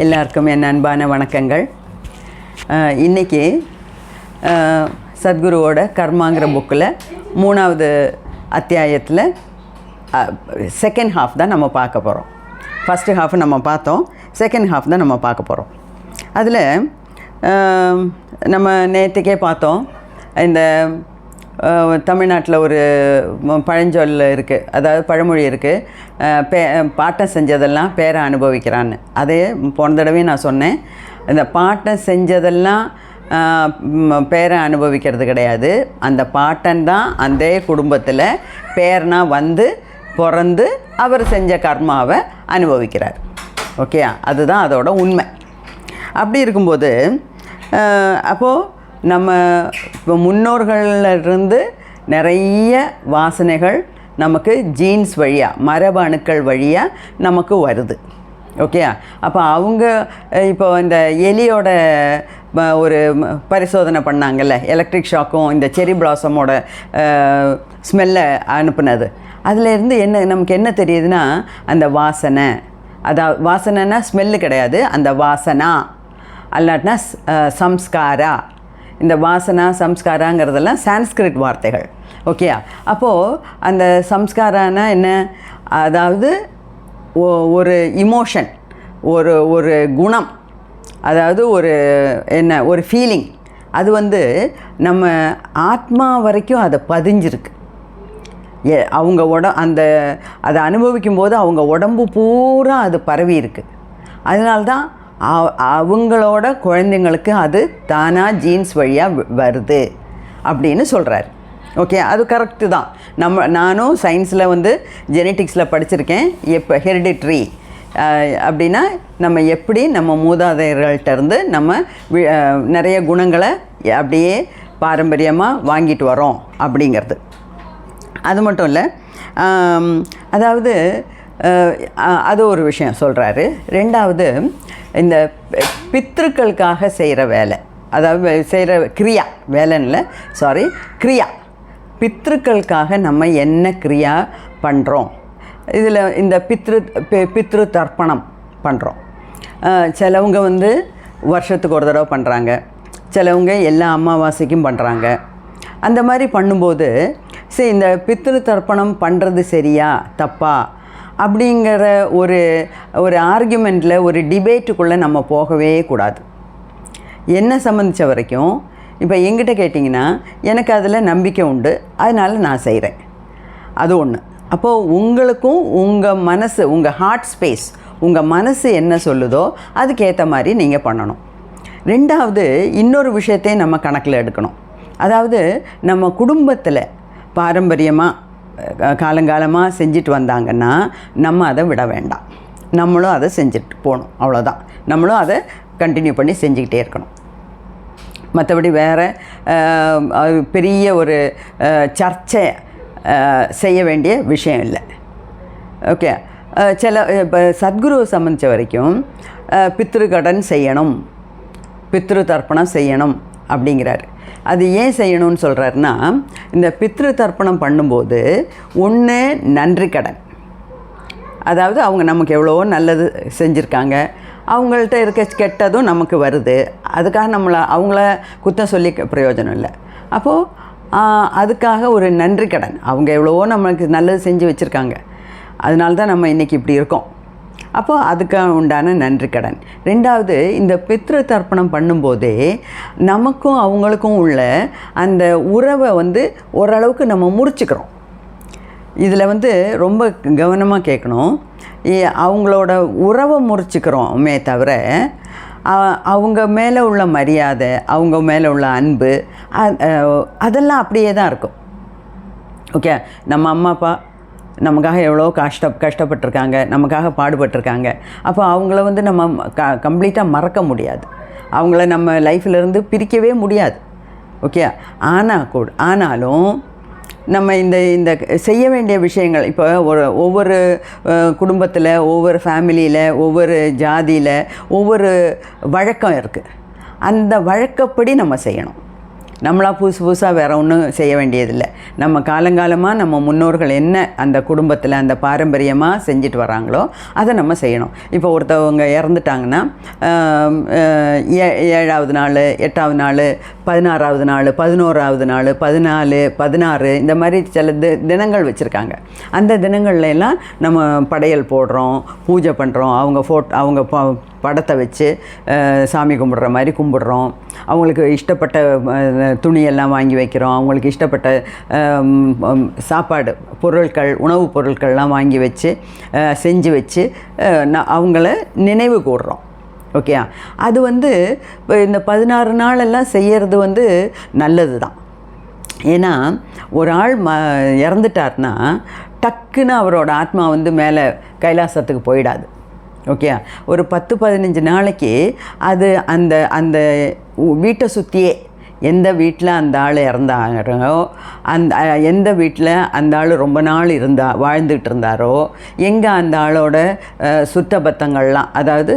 எல்லாருக்கும் என் அன்பான வணக்கங்கள். இன்றைக்கி சத்குருவோட கர்மாங்கிற புக்கில் 3வது அத்தியாயத்தில் செகண்ட் ஹாஃப் தான் நம்ம பார்க்க போகிறோம். ஃபஸ்ட்டு ஹாஃப் நம்ம பார்த்தோம், செகண்ட் ஹாஃப் தான் நம்ம பார்க்க போகிறோம். அதில் நம்ம நேற்றுக்கே பார்த்தோம், இந்த தமிழ்நாட்டில் ஒரு பழஞ்சொல் இருக்குது, அதாவது பழமொழி இருக்குது, பாட்டம் செஞ்சதெல்லாம் பேரை அனுபவிக்கிறான்னு. அதே போன தடவை நான் சொன்னேன், இந்த பாட்டம் செஞ்சதெல்லாம் பேரை அனுபவிக்கிறது கிடையாது. அந்த பாட்டன் தான் அந்த குடும்பத்தில் பேரனா வந்து பிறந்து அவர் செஞ்ச கர்மாவை அனுபவிக்கிறார். ஓகே, அதுதான் அதோட உண்மை. அப்படி இருக்கும்போது அப்போது நம்ம இப்போ முன்னோர்களிலிருந்து நிறைய வாசனைகள் நமக்கு ஜீன்ஸ் வழியாக, மரபு அணுக்கள் வழியாக நமக்கு வருது. ஓகே, அப்போ அவங்க இப்போ இந்த எலியோட ஒரு பரிசோதனை பண்ணாங்கல்ல, எலக்ட்ரிக் ஷாக்கும் இந்த செரி பிளாசமோட ஸ்மெல்லை அனுப்புனது. அதிலேருந்து நமக்கு என்ன தெரியுதுன்னா, அந்த வாசனை, அதாவது வாசனைன்னா ஸ்மெல்லு கிடையாது, அந்த வாசனா அல்லாட்டினா சம்ஸ்காரா. இந்த வாசனா சம்ஸ்காராங்கிறதெல்லாம் சான்ஸ்கிரிட் வார்த்தைகள். ஓகே, அப்போது அந்த சம்ஸ்காரானா என்ன, அதாவது ஒரு இமோஷன், ஒரு குணம், அதாவது ஒரு ஃபீலிங். அது நம்ம ஆத்மா வரைக்கும் அதை பதிஞ்சிருக்கு. அவங்க அதை அனுபவிக்கும்போது அவங்க உடம்பு பூரா அது பரவி இருக்குது. அதனால்தான் அவங்களோட குழந்தைங்களுக்கு அது தானாக ஜீன்ஸ் வழியாக வருது அப்படின்னு சொல்கிறார். ஓகே, அது கரெக்டு தான். நானும் சயின்ஸில் ஜெனட்டிக்ஸில் படிச்சிருக்கேன். எப்போ ஹெரிடிட்ரி அப்படின்னா நம்ம எப்படி நம்ம மூதாதையர்கள்ட்டேருந்து நம்ம நிறைய குணங்களை அப்படியே பாரம்பரியமாக வாங்கிட்டு வரோம் அப்படிங்கிறது. அது மட்டும் இல்லை, அதாவது அது ஒரு விஷயம் சொல்கிறாரு. ரெண்டாவது, இந்த பித்ருக்களுக்காக செய்கிற வேலை, அதாவது செய்கிற கிரியா, வேலைன்னு கிரியா, பித்ருக்களுக்காக நம்ம என்ன கிரியா பண்ணுறோம். இதில் இந்த பித்ரு தர்ப்பணம் பண்ணுறோம். சிலவங்க வருஷத்துக்கு ஒரு தடவை பண்ணுறாங்க, சிலவங்க எல்லா அமாவாசைக்கும் பண்ணுறாங்க. அந்த மாதிரி பண்ணும்போது சரி, இந்த பித்ரு தர்ப்பணம் பண்ணுறது சரியா தப்பா அப்படிங்கிற ஒரு ஆர்கியூமெண்ட்டில், ஒரு டிபேட்டுக்குள்ளே நம்ம போகவே கூடாது. என்னை சம்மந்தித்த வரைக்கும் இப்போ எங்கிட்ட கேட்டிங்கன்னா, எனக்கு அதில் நம்பிக்கை உண்டு, அதனால் நான் செய்கிறேன். அது ஒன்று. அப்போது உங்களுக்கும் உங்கள் மனசு, உங்கள் ஹார்ட் ஸ்பேஸ், உங்கள் மனசு என்ன சொல்லுதோ அதுக்கேற்ற மாதிரி நீங்கள் பண்ணணும். ரெண்டாவது, இன்னொரு விஷயத்தையும் நம்ம கணக்கில் எடுக்கணும். அதாவது நம்ம குடும்பத்தில் பாரம்பரியமாக காலங்காலமாக செஞ்சுட்டு வந்தாங்கன்னா நம்ம அதை விட வேண்டாம், நம்மளும் அதை செஞ்சுட்டு போகணும். அவ்வளோதான், நம்மளும் அதை கண்டினியூ பண்ணி செஞ்சுக்கிட்டே இருக்கணும். மற்றபடி வேறு பெரிய ஒரு சர்ச்சை செய்ய வேண்டிய விஷயம் இல்லை. ஓகே, இப்போ சத்குருவை சம்மந்தித்த வரைக்கும் பித்ருக்கடன் செய்யணும், பித்ரு தர்ப்பணம் செய்யணும் அப்படிங்கிறாரு. அது ஏன் செய்யணும்னு சொல்கிறாருன்னா, இந்த பித்ரு தர்ப்பணம் பண்ணும்போது ஒன்று நன்றி கடன், அதாவது அவங்க நமக்கு எவ்வளோ நல்லது செஞ்சுருக்காங்க, அவங்கள்ட்ட இருக்க கெட்டதும் நமக்கு வருது. அதுக்காக அவங்கள குத்தம் சொல்லி பிரயோஜனம் இல்லை. அப்போது அதுக்காக ஒரு நன்றி கடன், அவங்க எவ்வளவோ நமக்கு நல்லது செஞ்சு வச்சுருக்காங்க, அதனால தான் நம்ம இன்றைக்கி இப்படி இருக்கோம். அப்போது அதுக்காக உண்டான நன்றி கடன். ரெண்டாவது, இந்த பித்ரு தர்ப்பணம் பண்ணும்போதே நமக்கும் அவங்களுக்கும் உள்ள அந்த உறவை ஓரளவுக்கு நம்ம முறிச்சுக்கிறோம். இதில் ரொம்ப கவனமாக கேட்கணும். அவங்களோட உறவை முறிச்சுக்கிறோமே தவிர அவங்க மேலே உள்ள மரியாதை, அவங்க மேலே உள்ள அன்பு, அதெல்லாம் அப்படியே தான் இருக்கும். ஓகே, நம்ம அம்மா அப்பா நமக்காக எவ்வளோ கஷ்டப்பட்டிருக்காங்க, நமக்காக பாடுபட்டிருக்காங்க. அப்போ அவங்கள நம்ம கம்ப்ளீட்டாக மறக்க முடியாது, அவங்கள நம்ம லைஃப்லேருந்து பிரிக்கவே முடியாது. ஓகே, ஆனாலும் நம்ம இந்த செய்ய வேண்டிய விஷயங்கள், இப்போ ஒவ்வொரு குடும்பத்தில், ஒவ்வொரு ஃபேமிலியில், ஒவ்வொரு ஜாதியில் ஒவ்வொரு வழக்கம் இருக்குது. அந்த வழக்கப்படி நம்ம செய்யணும். நம்மளாக புதுசாக வேறு ஒன்றும் செய்ய வேண்டியதில்லை. நம்ம காலங்காலமாக நம்ம முன்னோர்கள் என்ன அந்த குடும்பத்தில் அந்த பாரம்பரியமாக செஞ்சுட்டு வராங்களோ அதை நம்ம செய்யணும். இப்போ ஒருத்தவங்க இறந்துட்டாங்கன்னா 7ஆவது நாள், 8ஆவது நாள், 16ஆவது நாள், 11ஆவது நாள், 14, 16 இந்த மாதிரி சில தினங்கள் வச்சுருக்காங்க. அந்த தினங்கள்ல எல்லாம் நம்ம படையல் போடுறோம், பூஜை பண்ணுறோம். அவங்க படத்தை வச்சு சாமி கும்பிட்ற மாதிரி கும்பிட்றோம். அவங்களுக்கு இஷ்டப்பட்ட துணியெல்லாம் வாங்கி வைக்கிறோம். அவங்களுக்கு இஷ்டப்பட்ட சாப்பாடு பொருட்கள், உணவுப் பொருட்கள்லாம் வாங்கி வச்சு செஞ்சு வச்சு அவங்கள நினைவு கூர்றோம். ஓகே, அது இந்த 16 நாளெல்லாம் செய்கிறது நல்லது தான். ஏன்னா ஒரு ஆள் இறந்துட்டார்னா டக்குன்னு அவரோட ஆத்மா மேலே கைலாசத்துக்கு போயிடாது. ஓகே, ஒரு 10-15 நாளைக்கு அது அந்த அந்த வீட்டை சுற்றியே எந்த வீட்டில் அந்த ஆள் இறந்தாரோ, எந்த வீட்டில் அந்த ஆள் ரொம்ப நாள் வாழ்ந்துகிட்டு இருந்தாரோ, எங்கே அந்த ஆளோட சுத்தபத்தங்கள்லாம், அதாவது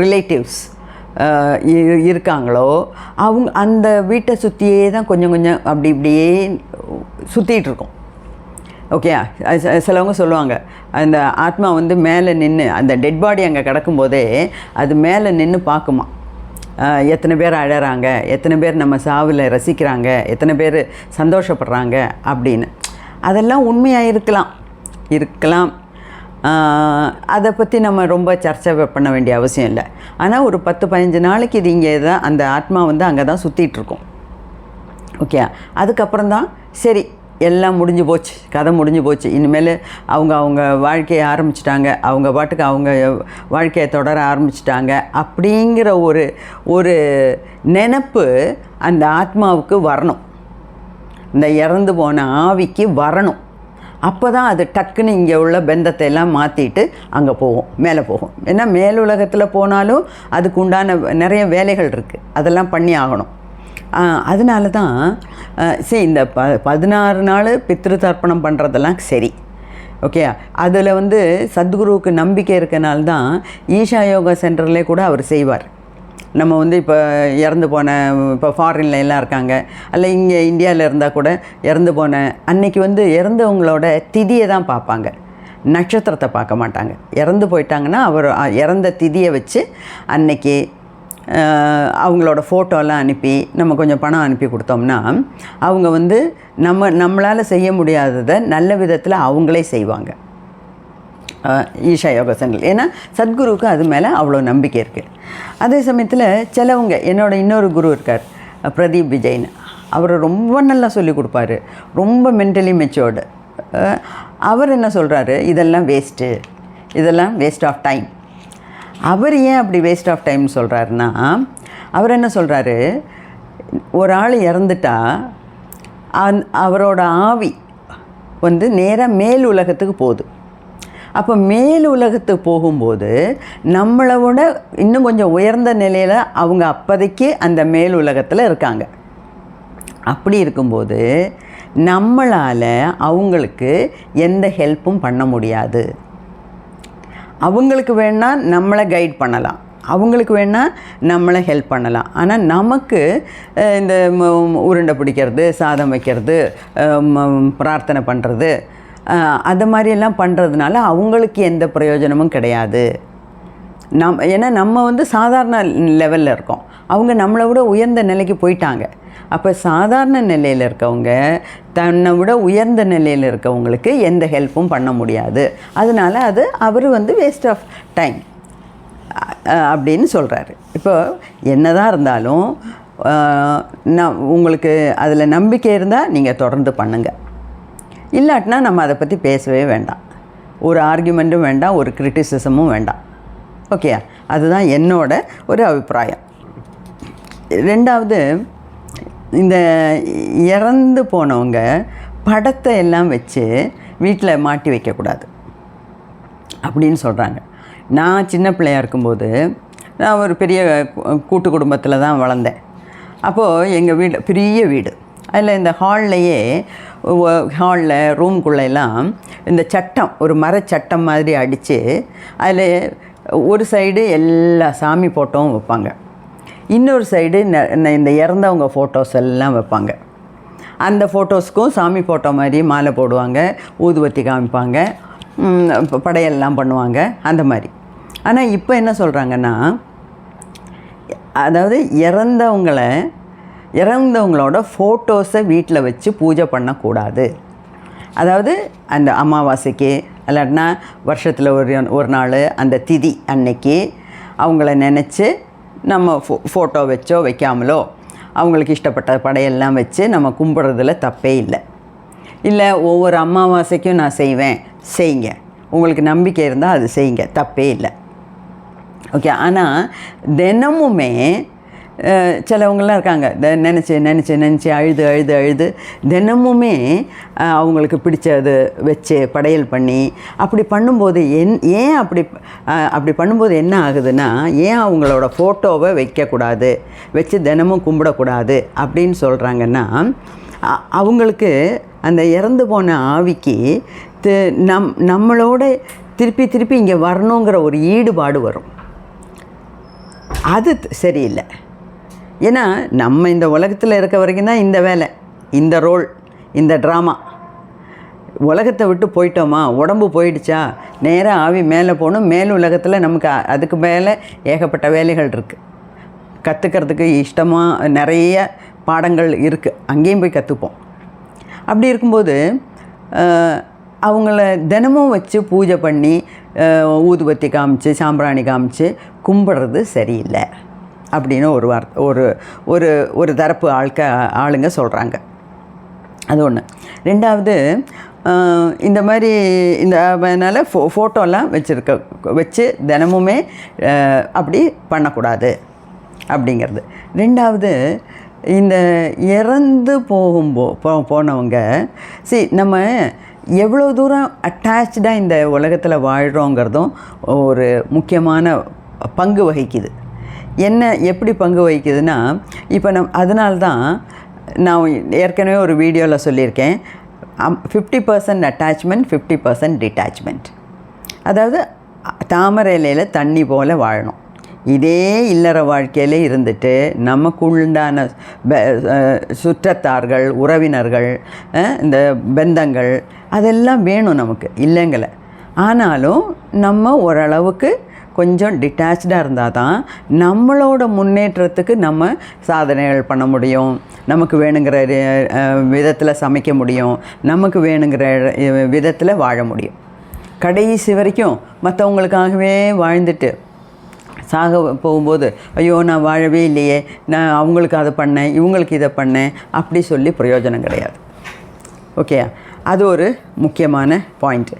ரிலேட்டிவ்ஸ் இருக்காங்களோ அந்த வீட்டை சுற்றியே தான் கொஞ்சம் கொஞ்சம் இப்படியே சுற்றிகிட்ருக்கோம். ஓகே, சிலவங்க சொல்லுவாங்க அந்த ஆத்மா மேலே நின்று அந்த டெட் பாடி அங்கே கிடக்கும்போதே அது மேலே நின்று பார்க்குமா, எத்தனை பேர் அழறாங்க, எத்தனை பேர் நம்ம சாவில் ரசிக்கிறாங்க, எத்தனை பேர் சந்தோஷப்படுறாங்க அப்படின்னு. அதெல்லாம் உண்மையாக இருக்கலாம். அதை பற்றி நம்ம ரொம்ப சர்ச்சை பண்ண வேண்டிய அவசியம் இல்லை. ஆனால் ஒரு 10-15 நாளைக்கு இது இங்கே தான் அந்த ஆத்மா அங்கே தான் சுற்றிகிட்ருக்கோம். ஓகே, அதுக்கப்புறம் தான் சரி எல்லாம் முடிஞ்சு போச்சு, கதை முடிஞ்சு போச்சு, இனிமேல் அவங்க வாழ்க்கையை ஆரம்பிச்சிட்டாங்க, அவங்க பாட்டுக்கு அவங்க வாழ்க்கையை தொடர ஆரம்பிச்சிட்டாங்க அப்படிங்கிற ஒரு நினப்பு அந்த ஆத்மாவுக்கு வரணும், இந்த இறந்து போன ஆவிக்கு வரணும். அப்போ தான் அது டக்குன்னு இங்கே உள்ள பந்தத்தை எல்லாம் மாற்றிட்டு அங்கே போகும், மேலே போகும். ஏன்னா மேலுலகத்தில் போனாலும் அதுக்கு உண்டான நிறைய வேலைகள் இருக்குது, அதெல்லாம் பண்ணி ஆகணும். அதனால தான் சரி இந்த 16 நாள் பித்ரு தர்ப்பணம் பண்ணுறதெல்லாம் சரி. ஓகே, அதில் சத்குருவுக்கு நம்பிக்கை இருக்கனால தான் ஈஷா யோகா சென்டர்லேயே கூட அவர் செய்வார். நம்ம இப்போ இறந்து போன, இப்போ ஃபாரின்ல எல்லாம் இருக்காங்க, அல்ல இங்கே இந்தியாவில் இருந்தால் கூட இறந்து போன அன்னைக்கு இறந்தவங்களோட திதியை தான் பார்ப்பாங்க, நட்சத்திரத்தை பார்க்க மாட்டாங்க. இறந்து போயிட்டாங்கன்னா அவர் இறந்த திதியை வச்சு அன்னைக்கு அவங்களோட ஃபோட்டோலாம் அனுப்பி நம்ம கொஞ்சம் பணம் அனுப்பி கொடுத்தோம்னா அவங்க நம்மளால் செய்ய முடியாததை நல்ல விதத்தில் அவங்களே செய்வாங்க ஈஷா யோகா சென்டர். ஏன்னா சத்குருவுக்கு அது மேலே அவ்வளோ நம்பிக்கை இருக்குது. அதே சமயத்தில் சிலவங்க, என்னோட இன்னொரு குரு இருக்கார் பிரதீப் விஜய்னு, அவர் ரொம்ப நல்லா சொல்லி கொடுப்பாரு, ரொம்ப மென்டலி மெச்சோர்டு. அவர் என்ன சொல்கிறாரு, இதெல்லாம் வேஸ்ட் ஆஃப் டைம். அவர் ஏன் அப்படி வேஸ்ட் ஆஃப் டைம் சொல்கிறாருன்னா, அவர் என்ன சொல்கிறாரு, ஒரு ஆள் இறந்துட்டா அவரோட ஆவி நேராக மேல் உலகத்துக்கு போகுது. அப்போ மேல் உலகத்துக்கு போகும்போது நம்மளை விட இன்னும் கொஞ்சம் உயர்ந்த நிலையில் அவங்க அப்போதைக்கு அந்த மேல் உலகத்தில் இருக்காங்க. அப்படி இருக்கும்போது நம்மளால் அவங்களுக்கு எந்த ஹெல்ப்பும் பண்ண முடியாது. அவங்களுக்கு வேணால் நம்மளை கைட் பண்ணலாம், அவங்களுக்கு வேணால் நம்மளை ஹெல்ப் பண்ணலாம். ஆனால் நமக்கு இந்த உருண்டை பிடிக்கிறது, சாதம் வைக்கிறது, பிரார்த்தனை பண்ணுறது, அது மாதிரியெல்லாம் பண்ணுறதுனால அவங்களுக்கு எந்த பிரயோஜனமும் கிடையாது. ஏன்னா நம்ம சாதாரண லெவலில் இருக்கோம், அவங்க நம்மளை விட உயர்ந்த நிலைக்கு போயிட்டாங்க. அப்போ சாதாரண நிலையில் இருக்கவங்க தன்னை விட உயர்ந்த நிலையில் இருக்கவங்களுக்கு எந்த ஹெல்ப்பும் பண்ண முடியாது. அதனால் அவர் வேஸ்ட் ஆஃப் டைம் அப்படின்னு சொல்கிறாரு. இப்போ என்னதான் இருந்தாலும் உங்களுக்கு அதில் நம்பிக்கை இருந்தால் நீங்கள் தொடர்ந்து பண்ணுங்கள். இல்லாட்டினா நம்ம அதை பற்றி பேசவே வேண்டாம், ஒரு ஆர்கியூமெண்ட்டும் வேண்டாம், ஒரு கிரிட்டிசிசமும் வேண்டாம். ஓகே, அதுதான் என்னோட ஒரு அபிப்பிராயம். ரெண்டாவது, இந்த இறந்து போனவங்க படத்தை எல்லாம் வச்சு வீட்டில் மாட்டி வைக்கக்கூடாது அப்படின்னு சொல்கிறாங்க. நான் சின்ன பிள்ளையாக இருக்கும்போது நான் ஒரு பெரிய கூட்டு குடும்பத்தில் தான் வளர்ந்தேன். அப்போது எங்கள் வீடு பெரிய வீடு, அதில் இந்த ஹாலில் ரூம்குள்ளெல்லாம் இந்த சட்டம், ஒரு மரச்சட்டம் மாதிரி அடித்து அதில் ஒரு சைடு எல்லா சாமி போட்டோவும் வைப்பாங்க, இன்னொரு சைடு இந்த இறந்தவங்க ஃபோட்டோஸ் எல்லாம் வைப்பாங்க. அந்த ஃபோட்டோஸ்க்கும் சாமி ஃபோட்டோ மாதிரி மாலை போடுவாங்க, ஊதுபத்தி காமிப்பாங்க, படையெல்லாம் பண்ணுவாங்க அந்த மாதிரி. ஆனால் இப்போ என்ன சொல்கிறாங்கன்னா, அதாவது இறந்தவங்களோட ஃபோட்டோஸை வீட்டில் வச்சு பூஜை பண்ணக்கூடாது. அதாவது அந்த அமாவாசைக்கு இல்லாட்டினா வருஷத்தில் ஒரு நாள் அந்த திதி அன்னைக்கு அவங்கள நினச்சி நம்ம ஃபோட்டோ வச்சோ வைக்காமலோ அவங்களுக்கு இஷ்டப்பட்ட படையெல்லாம் வச்சு நம்ம கும்பிட்றதுல தப்பே இல்லை. இல்லை ஒவ்வொரு அமாவாசைக்கும் நான் செய்யுங்க, உங்களுக்கு நம்பிக்கை இருந்தால் அது செய்யுங்க, தப்பே இல்லை. ஓகே. ஆனால் தினமுமே சிலவங்களாம் இருக்காங்க, நினச்சி அழுது தினமுமே அவங்களுக்கு பிடிச்சது வச்சு படையல் பண்ணி அப்படி பண்ணும்போது ஏன் அப்படி பண்ணும்போது என்ன ஆகுதுன்னா, ஏன் அவங்களோட ஃபோட்டோவை வைக்கக்கூடாது, வச்சு தினமும் கும்பிடக்கூடாது அப்படின்னு சொல்கிறாங்கன்னா, அவங்களுக்கு அந்த இறந்து போன ஆவிக்கு நம்மளோட திருப்பி இங்கே வரணுங்கிற ஒரு ஈடுபாடு வரும். அது சரியில்லை. ஏன்னா நம்ம இந்த உலகத்தில் இருக்க வரைக்கும் தான் இந்த வேலை, இந்த ரோல், இந்த ட்ராமா. உலகத்தை விட்டு போயிட்டோமா, உடம்பு போயிடுச்சா, நேராக ஆவி மேலே போகணும். மேல் உலகத்தில் நமக்கு அதுக்கு மேலே ஏகப்பட்ட வேலைகள் இருக்குது. கற்றுக்கிறதுக்கு இஷ்டமாக நிறைய பாடங்கள் இருக்குது, அங்கேயும் போய் கற்றுப்போம். அப்படி இருக்கும்போது அவங்கள தினமும் வச்சு பூஜை பண்ணி ஊதுபத்தி காமிச்சு சாம்பிராணி காமிச்சு கும்பிட்றது சரியில்லை அப்படின்னு ஒரு தரப்பு ஆளுங்க சொல்கிறாங்க. அது ஒன்று. ரெண்டாவது, இந்த மாதிரி அதனால் ஃபோட்டோலாம் வச்சு தினமுமே அப்படி பண்ணக்கூடாது அப்படிங்கிறது. ரெண்டாவது, இந்த இறந்து போனவங்க நம்ம எவ்வளோ தூரம் அட்டாச்சாக இந்த உலகத்தில் வாழ்கிறோங்கிறதும் ஒரு முக்கியமான பங்கு வகிக்குது. எப்படி பங்கு வகிக்குதுன்னா, இப்போ அதனால்தான் நான் ஏற்கனவே ஒரு வீடியோவில் சொல்லியிருக்கேன், 50% அட்டாச்மெண்ட், 50% டிட்டாச்மெண்ட். அதாவது தாமரை இலையில் தண்ணி போல் வாழணும். இதே இல்லற வாழ்க்கையில் இருந்துட்டு நமக்குண்டான சுற்றத்தார்கள், உறவினர்கள், இந்த பந்தங்கள் அதெல்லாம் வேணும் நமக்கு, இல்லைங்கள. ஆனாலும் நம்ம ஓரளவுக்கு கொஞ்சம் டிட்டாச்சாக இருந்தால் தான் நம்மளோட முன்னேற்றத்துக்கு நம்ம சாதனைகள் பண்ண முடியும், நமக்கு வேணுங்கிற விதத்தில் சமைக்க முடியும், நமக்கு வேணுங்கிற விதத்தில் வாழ முடியும். கடைசி வரைக்கும் மற்றவங்களுக்காகவே வாழ்ந்துட்டு சாக போகும்போது, ஐயோ நான் வாழவே இல்லையே, நான் அவங்களுக்கு அதை பண்ணேன், இவங்களுக்கு இதை பண்ணேன் அப்படி சொல்லி பிரயோஜனம் கிடையாது. ஓகே, அது ஒரு முக்கியமான பாயிண்ட்டு.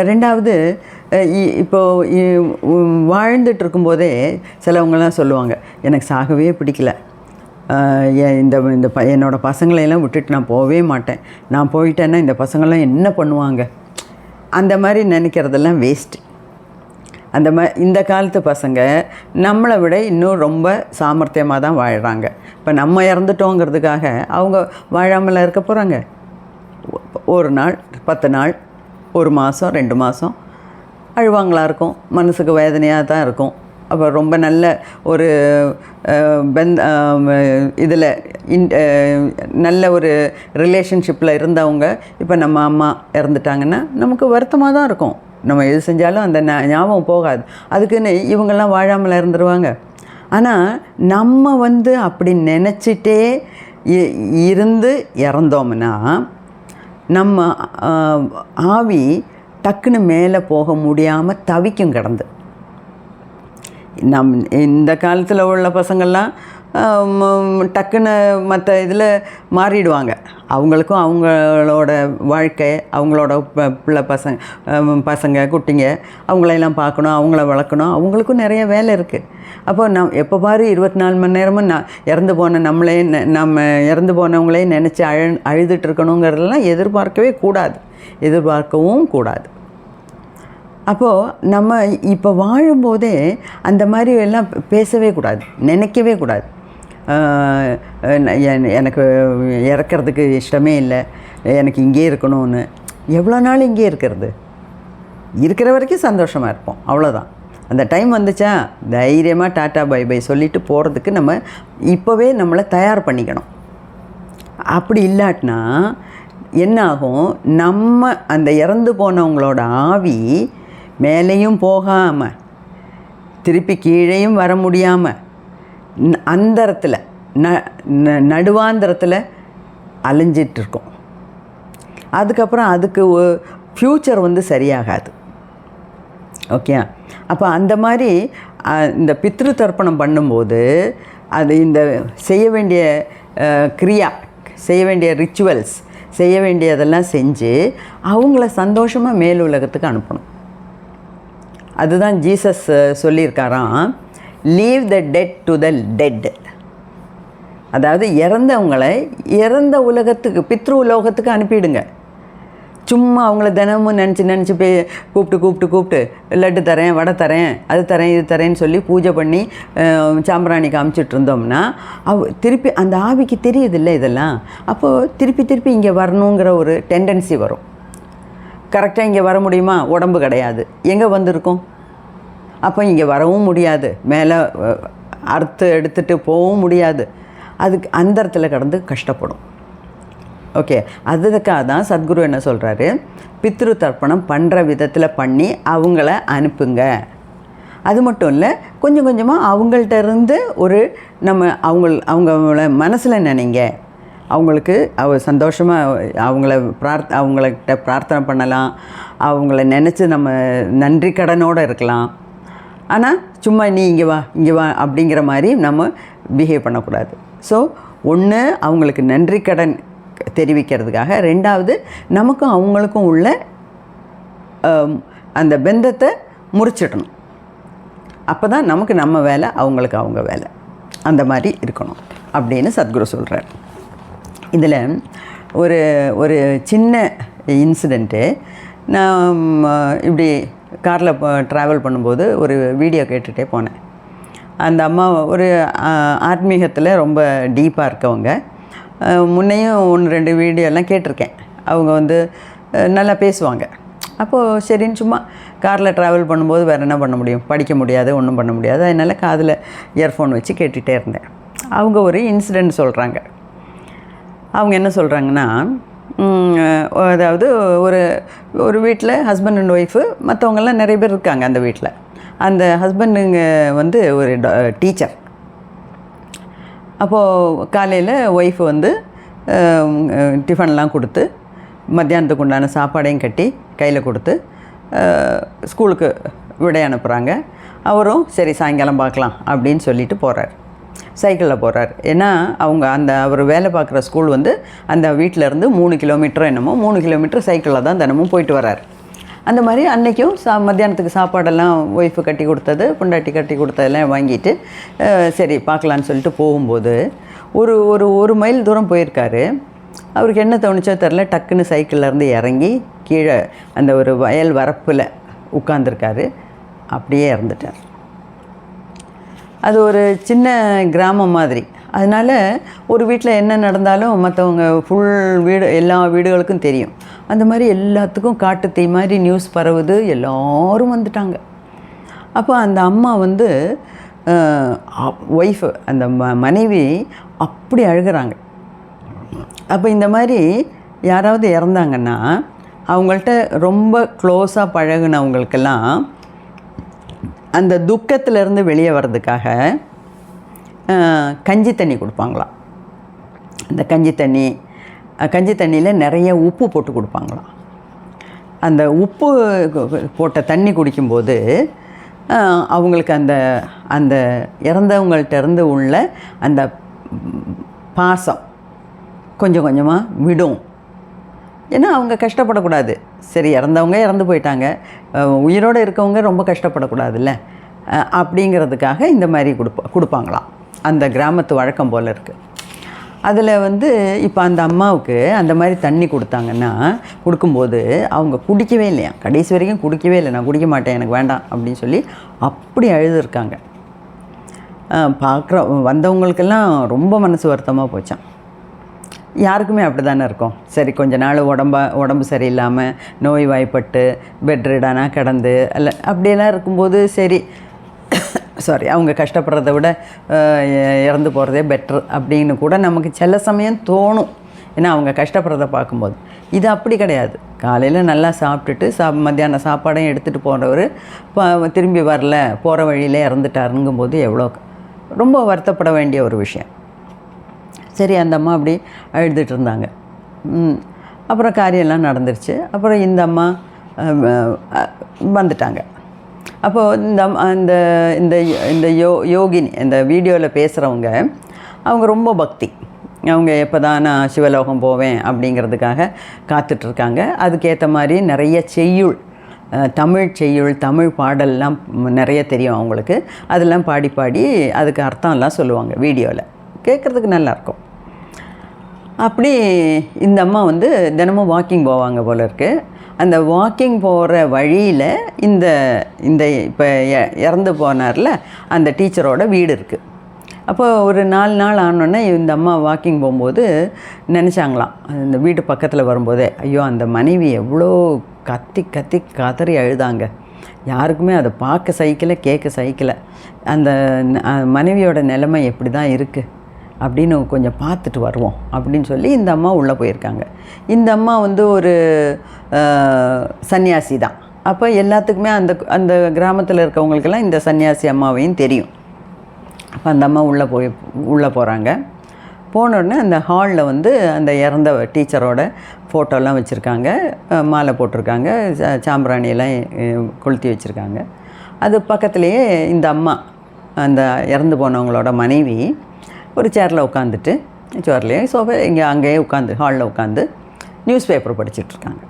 ரெண்டாவது, இப்போது வாழ்ந்துட்டு இருக்கும்போதே சிலவங்களாம் சொல்லுவாங்க, எனக்கு சாகவே பிடிக்கல, என்னோடய பசங்களையெல்லாம் விட்டுட்டு நான் போகவே மாட்டேன், நான் போயிட்டேன்னா இந்த பசங்களாம் என்ன பண்ணுவாங்க, அந்த மாதிரி நினைக்கிறதெல்லாம் வேஸ்ட்டு. இந்த காலத்து பசங்க நம்மளை விட இன்னும் ரொம்ப சாமர்த்தியமாக தான் வாழ்கிறாங்க. இப்போ நம்ம இறந்துட்டோங்கிறதுக்காக அவங்க வாழாமல் இருக்க போகிறாங்க. ஒரு நாள், 10 நாள், 1 மாதம், 2 மாதம் அழுவாங்களாக இருக்கும், மனசுக்கு வேதனையாக தான் இருக்கும். அப்போ ரொம்ப நல்ல ஒரு இதில் நல்ல ஒரு ரிலேஷன்ஷிப்பில் இருந்தவங்க இப்போ நம்ம அம்மா இறந்துட்டாங்கன்னா நமக்கு வருத்தமாக தான் இருக்கும். நம்ம எது செஞ்சாலும் அந்த ஞாபகம் போகாது. அதுக்குன்னு இவங்கெல்லாம் வாழாமல் இருந்துருவாங்க. ஆனால் நம்ம அப்படி நினச்சிட்டே இருந்து இறந்தோம்னா நம்ம ஆவி டக்குன்னு மேலே போக முடியாமல் தவிக்கும் கிடந்து. இந்த காலத்தில் உள்ள பசங்கள்லாம் டக்குன்னு மற்ற இதில் மாறிடுவாங்க. அவங்களுக்கும் அவங்களோட வாழ்க்கை, அவங்களோட பிள்ளை பசங்க குட்டிங்க அவங்களெல்லாம் பார்க்கணும், அவங்கள வளர்க்கணும், அவங்களுக்கும் நிறைய வேலை இருக்குது. அப்போ எப்போ பாரு 24 மணி நேரமும் இறந்து போனவங்களே நினச்சி அழுதுட்டு இருக்கணுங்கிறதெல்லாம் எதிர்பார்க்கவும் கூடாது. அப்போது நம்ம இப்போ வாழும்போதே அந்த மாதிரி எல்லாம் பேசவே கூடாது, நினைக்கவே கூடாது. எனக்கு இறக்கிறதுக்கு இஷ்டமே இல்லை, எனக்கு இங்கே இருக்கணும்னு. எவ்வளோ நாள் இங்கே இருக்கிறது? இருக்கிற வரைக்கும் சந்தோஷமாக இருப்போம், அவ்வளோதான். அந்த டைம் வந்துச்சா தைரியமாக டாட்டா பை பை சொல்லிவிட்டு போகிறதுக்கு நம்ம இப்போவே நம்மளை தயார் பண்ணிக்கணும். அப்படி இல்லாட்டினா என்ன ஆகும், நம்ம அந்த இறந்து போனவங்களோட ஆவி மேலேயும் போகாமல் திருப்பி கீழேயும் வர முடியாமல் அந்தரத்தில் நடுவாந்திரத்தில் அலைஞ்சிட்ருக்கோம். அதுக்கப்புறம் அதுக்கு ஃப்யூச்சர் வந்து சரியாகாது. ஓகே, அப்போ அந்த மாதிரி இந்த பித்ரு தர்ப்பணம் பண்ணும்போது அது இந்த செய்ய வேண்டிய கிரியா, செய்ய வேண்டிய ரிச்சுவல்ஸ், செய்ய வேண்டியதெல்லாம் செஞ்சு அவங்கள சந்தோஷமாக மேல் உலகத்துக்கு அனுப்பணும். அதுதான் ஜீசஸ் சொல்லியிருக்காராம், leave the dead to the dead. அதாவது இறந்தவங்களை இறந்த உலகத்துக்கு, பித்ரு உலோகத்துக்கு அனுப்பிடுங்க. சும்மா அவங்கள தினமும் நினச்சி கூப்பிட்டு லட்டு தரேன், வடை தரேன், அது தரேன், இது தரேன்னு சொல்லி பூஜை பண்ணி சாம்பிராணி காமிச்சிட்டு இருந்தோம்னா திருப்பி அந்த ஆவிக்கு தெரியுதில்ல இதெல்லாம். அப்போது திருப்பி இங்கே வரணுங்கிற ஒரு டெண்டன்சி வரும். கரெக்டாக இங்கே வர முடியுமா? உடம்பு கிடையாது, எங்கே வந்திருக்கோம்? அப்போ இங்கே வரவும் முடியாது, மேலே அறுத்து எடுத்துகிட்டு போகவும் முடியாது. அதுக்கு அந்த இடத்துல கடந்து கஷ்டப்படும். ஓகே, அதுக்காக தான் சத்குரு என்ன சொல்கிறாரு, பித்ரு தர்ப்பணம் பண்ணுற விதத்தில் பண்ணி அவங்கள அனுப்புங்க. அது மட்டும் இல்லை, கொஞ்சம் கொஞ்சமாக அவங்கள்ட்ட இருந்து ஒரு நம்ம அவங்கள மனசில் நினைங்க. அவங்களுக்கு சந்தோஷமாக அவங்கள்ட்ட பிரார்த்தனை பண்ணலாம், அவங்கள நினச்சி நம்ம நன்றி கடனோடு இருக்கலாம். ஆனால் சும்மா நீ இங்கே வா அப்படிங்கிற மாதிரி நம்ம பிஹேவ் பண்ணக்கூடாது. ஸோ ஒன்று அவங்களுக்கு நன்றி கடன் தெரிவிக்கிறதுக்காக, ரெண்டாவது நமக்கும் அவங்களுக்கும் உள்ள அந்த பந்தத்தை முறிச்சிடணும். அப்போ தான் நமக்கு நம்ம வேலை, அவங்களுக்கு அவங்க வேலை, அந்த மாதிரி இருக்கணும் அப்படின்னு சத்குரு சொல்கிறார். இதில் ஒரு சின்ன இன்சிடெண்ட்டு, நான் இப்படி காரில் ட்ராவல் பண்ணும்போது ஒரு வீடியோ கேட்டுகிட்டே போனேன். அந்த அம்மா ஒரு ஆத்மீகத்தில் ரொம்ப டீப்பாக இருக்கவங்க. முன்னையும் 1-2 வீடியோலாம் கேட்டிருக்கேன். அவங்க வந்து நல்லா பேசுவாங்க. அப்போது சரின்னு சும்மா காரில் ட்ராவல் பண்ணும்போது வேறு என்ன பண்ண முடியும், படிக்க முடியாது, ஒன்றும் பண்ண முடியாது. அதனால் காதில் இயர்ஃபோன் வச்சு கேட்டுகிட்டே இருந்தேன். அவங்க ஒரு இன்சிடெண்ட் சொல்கிறாங்க. அவங்க என்ன சொல்கிறாங்கன்னா, அதாவது ஒரு வீட்டில் ஹஸ்பண்ட் அண்ட் ஒய்ஃபு, மற்றவங்கெல்லாம் நிறைய பேர் இருக்காங்க அந்த வீட்டில். அந்த ஹஸ்பண்டுங்க வந்து ஒரு டீச்சர். அப்போது காலையில் ஒய்ஃபு வந்து டிஃபன்லாம் கொடுத்து, மத்தியானத்துக்கு உண்டான சாப்பாடையும் கட்டி கையில் கொடுத்து ஸ்கூலுக்கு விடை அனுப்புகிறாங்க. அவரும் சரி சாயங்காலம் பார்க்கலாம் அப்படின்னு சொல்லிட்டு போகிறார். சைக்கிளில் போகிறார். ஏன்னா அவர் வேலை பார்க்குற ஸ்கூல் வந்து அந்த வீட்டிலேருந்து 3 கிலோமீட்டர் என்னமோ 3 கிலோமீட்டர் சைக்கிளில் தான் தினமும் போயிட்டு வர்றார். அந்த மாதிரி அன்றைக்கும் மத்தியானத்துக்கு சாப்பாடெல்லாம் ஒய்ஃபு கட்டி கொடுத்தது, பொண்டாட்டி கட்டி கொடுத்ததெல்லாம் வாங்கிட்டு சரி பார்க்கலான்னு சொல்லிட்டு போகும்போது ஒரு மைல் தூரம் போயிருக்காரு. அவருக்கு என்ன தோணுச்சோ தெரில, டக்குன்னு சைக்கிள்லேருந்து இறங்கி கீழே அந்த ஒரு வயல் வரப்பில் உட்காந்துருக்காரு. அப்படியே இறந்துட்டார். அது ஒரு சின்ன கிராமம் மாதிரி. அதனால் ஒரு வீட்டில் என்ன நடந்தாலும் மற்றவங்க எல்லா வீடுகளுக்கும் தெரியும். அந்த மாதிரி எல்லாத்துக்கும் காட்டு தீ மாதிரி நியூஸ் பரவுது, எல்லோரும் வந்துட்டாங்க. அப்போ அந்த அம்மா வந்து ஒய்ஃபு, அந்த மனைவி அப்படி அழுகிறாங்க. அப்போ இந்த மாதிரி யாராவது இறந்தாங்கன்னா அவங்கள்ட்ட ரொம்ப க்ளோஸாக பழகுனவங்களுக்கெல்லாம் அந்த துக்கத்திலேருந்து வெளியே வர்றதுக்காக கஞ்சி தண்ணி கொடுப்பாங்களாம். அந்த கஞ்சி தண்ணியில் நிறைய உப்பு போட்டு கொடுப்பாங்களாம். அந்த உப்பு போட்ட தண்ணி குடிக்கும்போது அவங்களுக்கு அந்த இறந்தவங்கள்ட்ட இருந்து உள்ள அந்த பாசம் கொஞ்சம் கொஞ்சமாக விடும். ஏன்னா அவங்க கஷ்டப்படக்கூடாது. சரி, இறந்தவங்க இறந்து போயிட்டாங்க, உயிரோடு இருக்கவங்க ரொம்ப கஷ்டப்படக்கூடாதுல்ல, அப்படிங்கிறதுக்காக இந்த மாதிரி கொடுப்பாங்களாம். அந்த கிராமத்து வழக்கம் போல் இருக்குது. அதில் வந்து இப்போ அந்த அம்மாவுக்கு அந்த மாதிரி தண்ணி கொடுக்கும்போது அவங்க குடிக்கவே இல்லையா, கடைசி வரைக்கும் குடிக்கவே இல்லை. நான் குடிக்க மாட்டேன், எனக்கு வேண்டாம் அப்படின்னு சொல்லி அப்படி அழுதுருக்காங்க. வந்தவங்களுக்கெல்லாம் ரொம்ப மனசு வருத்தமாக போச்சான். யாருக்குமே அப்படி தானே இருக்கும். சரி கொஞ்ச நாள் உடம்பு சரியில்லாமல் நோய்வாய்ப்பட்டு பெட்ரிடானா கிடந்து அப்படியெல்லாம் இருக்கும்போது சரி சாரி அவங்க கஷ்டப்படுறத விட இறந்து போகிறதே பெட்ரு அப்படின்னு கூட நமக்கு சில சமயம் தோணும். ஏன்னா அவங்க கஷ்டப்படுறத பார்க்கும்போது. இது அப்படி கிடையாது. காலையில் நல்லா சாப்பிட்டுட்டு மத்தியான சாப்பாடையும் எடுத்துகிட்டு போகிறவர் திரும்பி வரல, போகிற வழியிலே இறந்துட்டாருங்கும்போது எவ்வளோ ரொம்ப வருத்தப்பட வேண்டிய ஒரு விஷயம். சரி அந்த அம்மா அப்படி அழுதுட்டு இருந்தாங்க. அப்புறம் காரியெல்லாம் நடந்துருச்சு. அப்புறம் இந்த அம்மா வந்துட்டாங்க. அப்போது இந்த இந்த இந்த யோகினி இந்த வீடியோவில் பேசுகிறவங்க அவங்க ரொம்ப பக்தி. அவங்க எப்போ தான் நான் சிவலோகம் போவேன் அப்படிங்கிறதுக்காக காத்துட்ருக்காங்க. அதுக்கேற்ற மாதிரி நிறைய செய்யுள், தமிழ் பாடல்லாம் நிறைய தெரியும் அவங்களுக்கு. அதெல்லாம் பாடி அதுக்கு அர்த்தம்லாம் சொல்லுவாங்க வீடியோவில். கேட்குறதுக்கு நல்லாயிருக்கும். அப்படி இந்த அம்மா வந்து தினமும் வாக்கிங் போவாங்க போல இருக்குது. அந்த வாக்கிங் போகிற வழியில் இந்த இப்போ இறந்து போனார்ல அந்த டீச்சரோட வீடு இருக்குது. அப்போ ஒரு 4 நாள் ஆனோடனே இந்த அம்மா வாக்கிங் போகும்போது நினச்சாங்களாம், இந்த வீட்டு பக்கத்தில் வரும்போதே, ஐயோ அந்த மனைவி எவ்வளோ கத்தி கதறி அழுதாங்க. யாருக்குமே அதை பார்க்க சகிக்கலை, கேட்க சகிக்கலை. அந்த மனைவியோட நிலைமை எப்படி தான் இருக்குது அப்படின்னு கொஞ்சம் பார்த்துட்டு வருவோம் அப்படின்னு சொல்லி இந்த அம்மா உள்ளே போயிருக்காங்க. இந்த அம்மா வந்து ஒரு சன்னியாசி தான். அப்போ எல்லாத்துக்குமே அந்த கிராமத்தில் இருக்கவங்களுக்கெல்லாம் இந்த சன்னியாசி அம்மாவையும் தெரியும். அப்போ அந்த அம்மா உள்ளே போகிறாங்க. போனோடனே அந்த ஹாலில் வந்து அந்த இறந்த டீச்சரோட ஃபோட்டோலாம் வச்சுருக்காங்க, மாலை போட்டிருக்காங்க, சாம்பிராணியெல்லாம் கொளுத்தி வச்சுருக்காங்க. அது பக்கத்துலேயே இந்த அம்மா அந்த இறந்து போனவங்களோட மனைவி ஒரு சேரில் உட்காந்துட்டு, சேர்லேயே சோஃபா அங்கேயே உட்காந்து ஹாலில் உட்காந்து நியூஸ் பேப்பர் படிச்சுட்ருக்காங்க.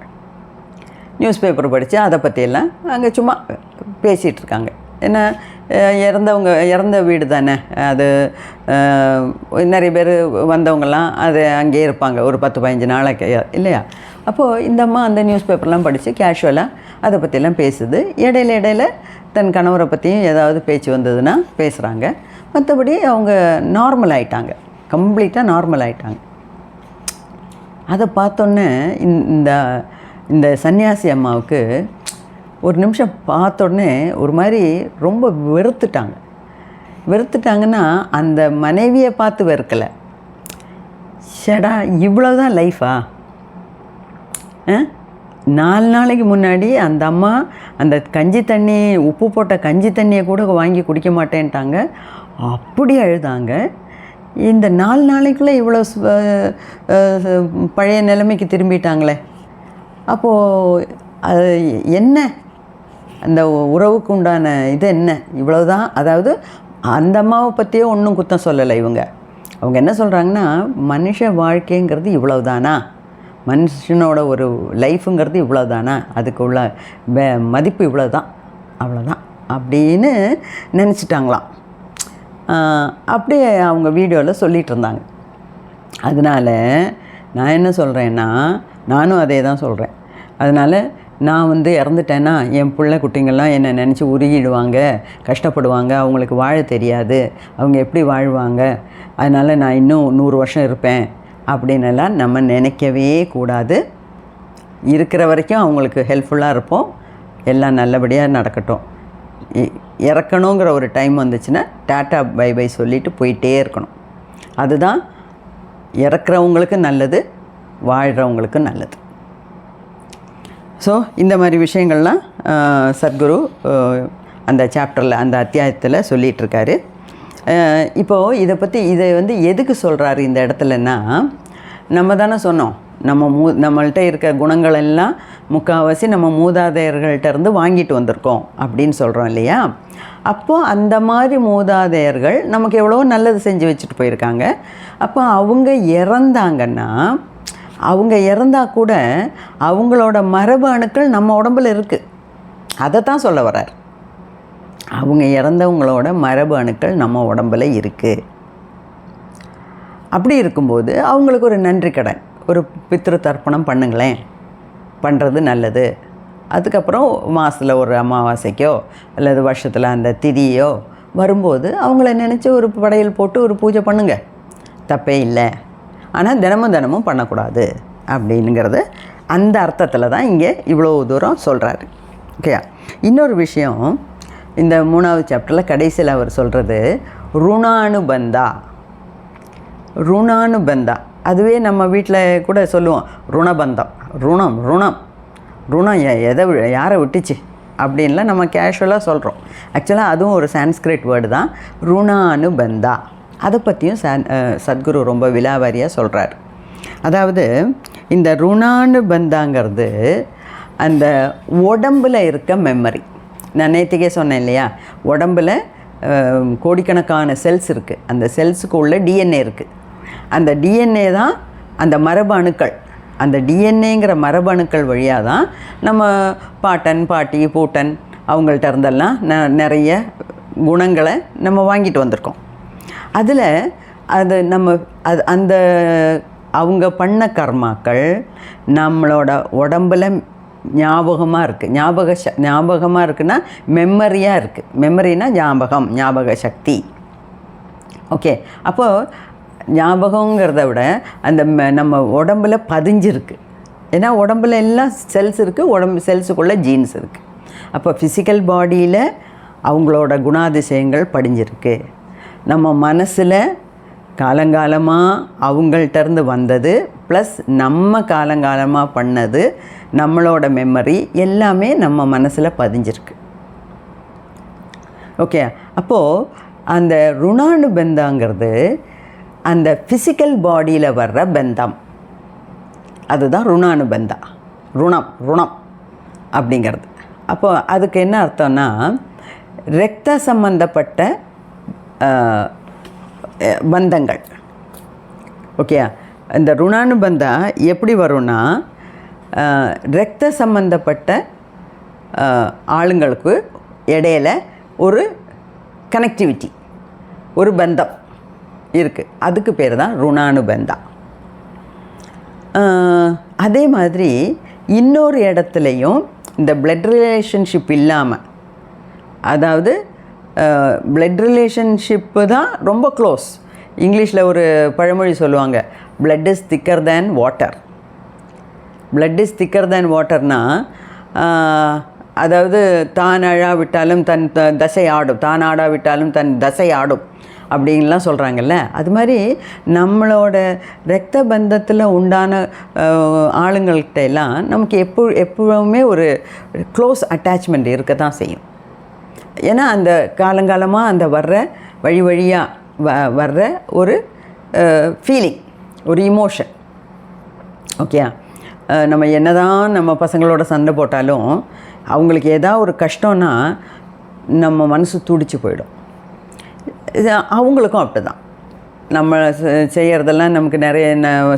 நியூஸ் பேப்பர் படித்து அதை பற்றியெல்லாம் அங்கே சும்மா பேசிகிட்ருக்காங்க. ஏன்னா இறந்த வீடு தானே அது, நிறைய பேர் வந்தவங்கலாம் அது அங்கேயே இருப்பாங்க ஒரு 10-15 நாளைக்கு இல்லையா. அப்போது இந்த அம்மா அந்த நியூஸ் பேப்பர்லாம் படித்து கேஷுவலாக அதை பற்றியெல்லாம் பேசுது. இடையில தன் கணவரை பற்றியும் ஏதாவது பேச்சு வந்ததுன்னா பேசுகிறாங்க. மற்றபடி அவங்க நார்மல் ஆகிட்டாங்க, கம்ப்ளீட்டாக நார்மல் ஆகிட்டாங்க. அதை பார்த்தோன்னே இந்த சன்னியாசி அம்மாவுக்கு ஒரு நிமிஷம் பார்த்தோடனே ஒரு மாதிரி ரொம்ப வெறுத்துட்டாங்கன்னா அந்த மனைவியை பார்த்து வெறுக்கலை. ஷடா இவ்வளோதான் லைஃபா? 4 நாளைக்கு முன்னாடி அந்த அம்மா அந்த கஞ்சி தண்ணி, உப்பு போட்ட கஞ்சி தண்ணியை கூட வாங்கி குடிக்க மாட்டேன்ட்டாங்க, அப்படி அழுதாங்க. இந்த 4 நாளைக்குள்ளே இவ்வளோ பழைய நிலைமைக்கு திரும்பிட்டாங்களே. அப்போது அது என்ன, அந்த உறவுக்கு உண்டான இது என்ன? இவ்வளோதான். அதாவது அந்த அம்மாவை பற்றியே ஒன்றும் குத்தம் சொல்லலை இவங்க. அவங்க என்ன சொல்கிறாங்கன்னா, மனுஷ வாழ்க்கைங்கிறது இவ்வளவுதானா, மனுஷனோட ஒரு லைஃபுங்கிறது இவ்வளோதானா, அதுக்கு உள்ள மதிப்பு இவ்வளோதான், அவ்வளோதான் அப்படின்னு நினச்சிட்டாங்களாம். அப்படியே அவங்க வீடியோவில் சொல்லிகிட்டு இருந்தாங்க. அதனால் நான் என்ன சொல்கிறேன்னா, நானும் அதே தான் சொல்கிறேன். அதனால் நான் வந்து இறந்துட்டேன்னா என் பிள்ளை குட்டிங்கள்லாம் என்னை நினச்சி உருகிடுவாங்க, கஷ்டப்படுவாங்க, அவங்களுக்கு வாழ தெரியாது, அவங்க எப்படி வாழ்வாங்க, அதனால் நான் இன்னும் 100 வருஷம் இருப்பேன் அப்படின்னெல்லாம் நம்ம நினைக்கவே கூடாது. இருக்கிற வரைக்கும் அவங்களுக்கு ஹெல்ப்ஃபுல்லாக இருப்போம், எல்லாம் நல்லபடியாக நடக்கட்டும். இறக்கணுங்கிற ஒரு டைம் வந்துச்சுன்னா டாட்டா பை பை சொல்லிவிட்டு போயிட்டே இருக்கணும். அதுதான் இறக்குறவங்களுக்கு நல்லது, வாழ்கிறவங்களுக்கு நல்லது. ஸோ இந்த மாதிரி விஷயங்கள்லாம் சத்குரு அந்த சாப்டரில், அந்த அத்தியாயத்தில் சொல்லிகிட்ருக்காரு. இப்போது இதை வந்து எதுக்கு சொல்கிறாரு இந்த இடத்துலன்னா, நம்ம தானே சொன்னோம், நம்மள்கிட்ட இருக்க குணங்கள் எல்லாம் முக்கால்வாசி நம்ம மூதாதையர்கள்ட்ட இருந்து வாங்கிட்டு வந்திருக்கோம் அப்படின்னு சொல்கிறோம் இல்லையா. அப்போது அந்த மாதிரி மூதாதையர்கள் நமக்கு எவ்வளோ நல்லது செஞ்சு வச்சுட்டு போயிருக்காங்க. அப்போ அவங்க இறந்தாங்கன்னா, அவங்க இறந்தால் கூட அவங்களோட மரபு அணுக்கள் நம்ம உடம்பில் இருக்குது. அதை தான் சொல்ல வர்றார். அவங்க இறந்தவங்களோட மரபு அணுக்கள் நம்ம உடம்பில் இருக்குது. அப்படி இருக்கும்போது அவங்களுக்கு ஒரு நன்றி கடன், ஒரு பித்ரு தர்ப்பணம் பண்ணுங்களேன், பண்ணுறது நல்லது. அதுக்கப்புறம் மாதத்தில் ஒரு அமாவாசைக்கோ அல்லது வருஷத்தில் அந்த திதியோ வரும்போது அவங்கள நினச்சி ஒரு படையல் போட்டு ஒரு பூஜை பண்ணுங்க, தப்பே இல்லை. ஆனால் தினமும் பண்ணக்கூடாது அப்படிங்கிறது அந்த அர்த்தத்தில் தான் இங்கே இவ்வளோ தூரம் சொல்கிறாரு. ஓகே, இன்னொரு விஷயம் இந்த 3வது சாப்டரில் கடைசியில் அவர் சொல்கிறது ருணானுபந்தா. ருணானுபந்தா அதுவே நம்ம வீட்டில் கூட சொல்லுவோம் ருணபந்தம், ருணம் எதை யாரை விட்டுச்சு அப்படின்லாம் நம்ம கேஷுவலாக சொல்கிறோம். ஆக்சுவலாக அதுவும் ஒரு சான்ஸ்கிரிட் வேர்டு தான், ருணானுபந்தா. அதை பற்றியும் சத்குரு ரொம்ப விலாவாரியாக சொல்கிறார். அதாவது இந்த ருணானுபந்தாங்கிறது அந்த உடம்பில் இருக்க மெமரி. நான் நேற்றுக்கே சொன்னேன் இல்லையா, உடம்பில் கோடிக்கணக்கான செல்ஸ் இருக்குது. அந்த செல்ஸுக்கு உள்ள டிஎன்ஏ இருக்குது. அந்த டிஎன்ஏ தான் அந்த மரபு அணுக்கள். அந்த டிஎன்ஏங்கிற மரபு அணுக்கள் வழியாக தான் நம்ம பாட்டன் பாட்டி பூட்டன் அவங்கள்ட்ட இருந்தெல்லாம் நிறைய குணங்களை நம்ம வாங்கிட்டு வந்திருக்கோம். அதில் அது நம்ம அந்த அவங்க பண்ண கர்மாக்கள் நம்மளோட உடம்பில் ஞாபகமாக இருக்குது. ஞாபகமாக இருக்குன்னா மெமரியாக இருக்குது. மெமரினா ஞாபக சக்தி. ஓகே, அப்போது ஞாபகங்கிறத விட அந்த நம்ம உடம்பில் பதிஞ்சிருக்கு. ஏன்னா உடம்பில் எல்லாம் செல்ஸ் இருக்குது, உடம்பு செல்ஸுக்குள்ளே ஜீன்ஸ் இருக்குது. அப்போ ஃபிசிக்கல் பாடியில் அவங்களோட குணாதிசயங்கள் படிஞ்சிருக்கு. நம்ம மனசில் காலங்காலமாக அவங்கள்ட்டேருந்து வந்தது ப்ளஸ் நம்ம காலங்காலமாக பண்ணது, நம்மளோட மெமரி எல்லாமே நம்ம மனசில் பதிஞ்சிருக்கு. ஓகே, அப்போது அந்த ருணானுபந்தாங்கிறது அந்த ஃபிசிக்கல் பாடியில் வர்ற பந்தம், அதுதான் ருணானுபந்தா. ருணம் அப்படிங்கிறது. அப்போது அதுக்கு என்ன அர்த்தம்னா இரத்த சம்பந்தப்பட்ட பந்தங்கள். ஓகே, இந்த ருணானுபந்தா எப்படி வரும்னா இரத்த சம்பந்தப்பட்ட ஆளுங்களுக்கு இடையில ஒரு கனெக்டிவிட்டி, ஒரு பந்தம் இருக்குது. அதுக்கு பேர் தான் ருணானுபந்தா. அதே மாதிரி இன்னொரு இடத்துலையும் இந்த பிளட் ரிலேஷன்ஷிப் இல்லாமல், அதாவது பிளட் ரிலேஷன்ஷிப்பு தான் ரொம்ப க்ளோஸ். இங்கிலீஷில் ஒரு பழமொழி சொல்லுவாங்க, பிளட் இஸ் திக்கர் தேன் வாட்டர். பிளட் இஸ் திக்கர் தேன் வாட்டர்னால் அதாவது தான் அழாவிட்டாலும் தன் தசை ஆடும், தான் ஆடாவிட்டாலும் தன் தசை ஆடும் அப்படின்லாம் சொல்கிறாங்கல்ல. அது மாதிரி நம்மளோட இரத்த பந்தத்தில் உண்டான ஆளுங்கள்கிட்ட எல்லாம் நமக்கு எப்பவுமே ஒரு க்ளோஸ் அட்டாச்மெண்ட் இருக்க தான் செய்யும். ஏன்னா அந்த காலங்காலமாக அந்த வழி வழியாக வர்ற ஒரு ஃபீலிங், ஒரு இமோஷன். ஓகே, நம்ம என்னதான் நம்ம பசங்களோட சண்டை போட்டாலும் அவங்களுக்கு ஏதாவது ஒரு கஷ்டம்னா நம்ம மனசு துடிச்சு போயிடும். இது அவங்களுக்கும் அப்படி தான். நம்ம செய்கிறதெல்லாம் நமக்கு நிறைய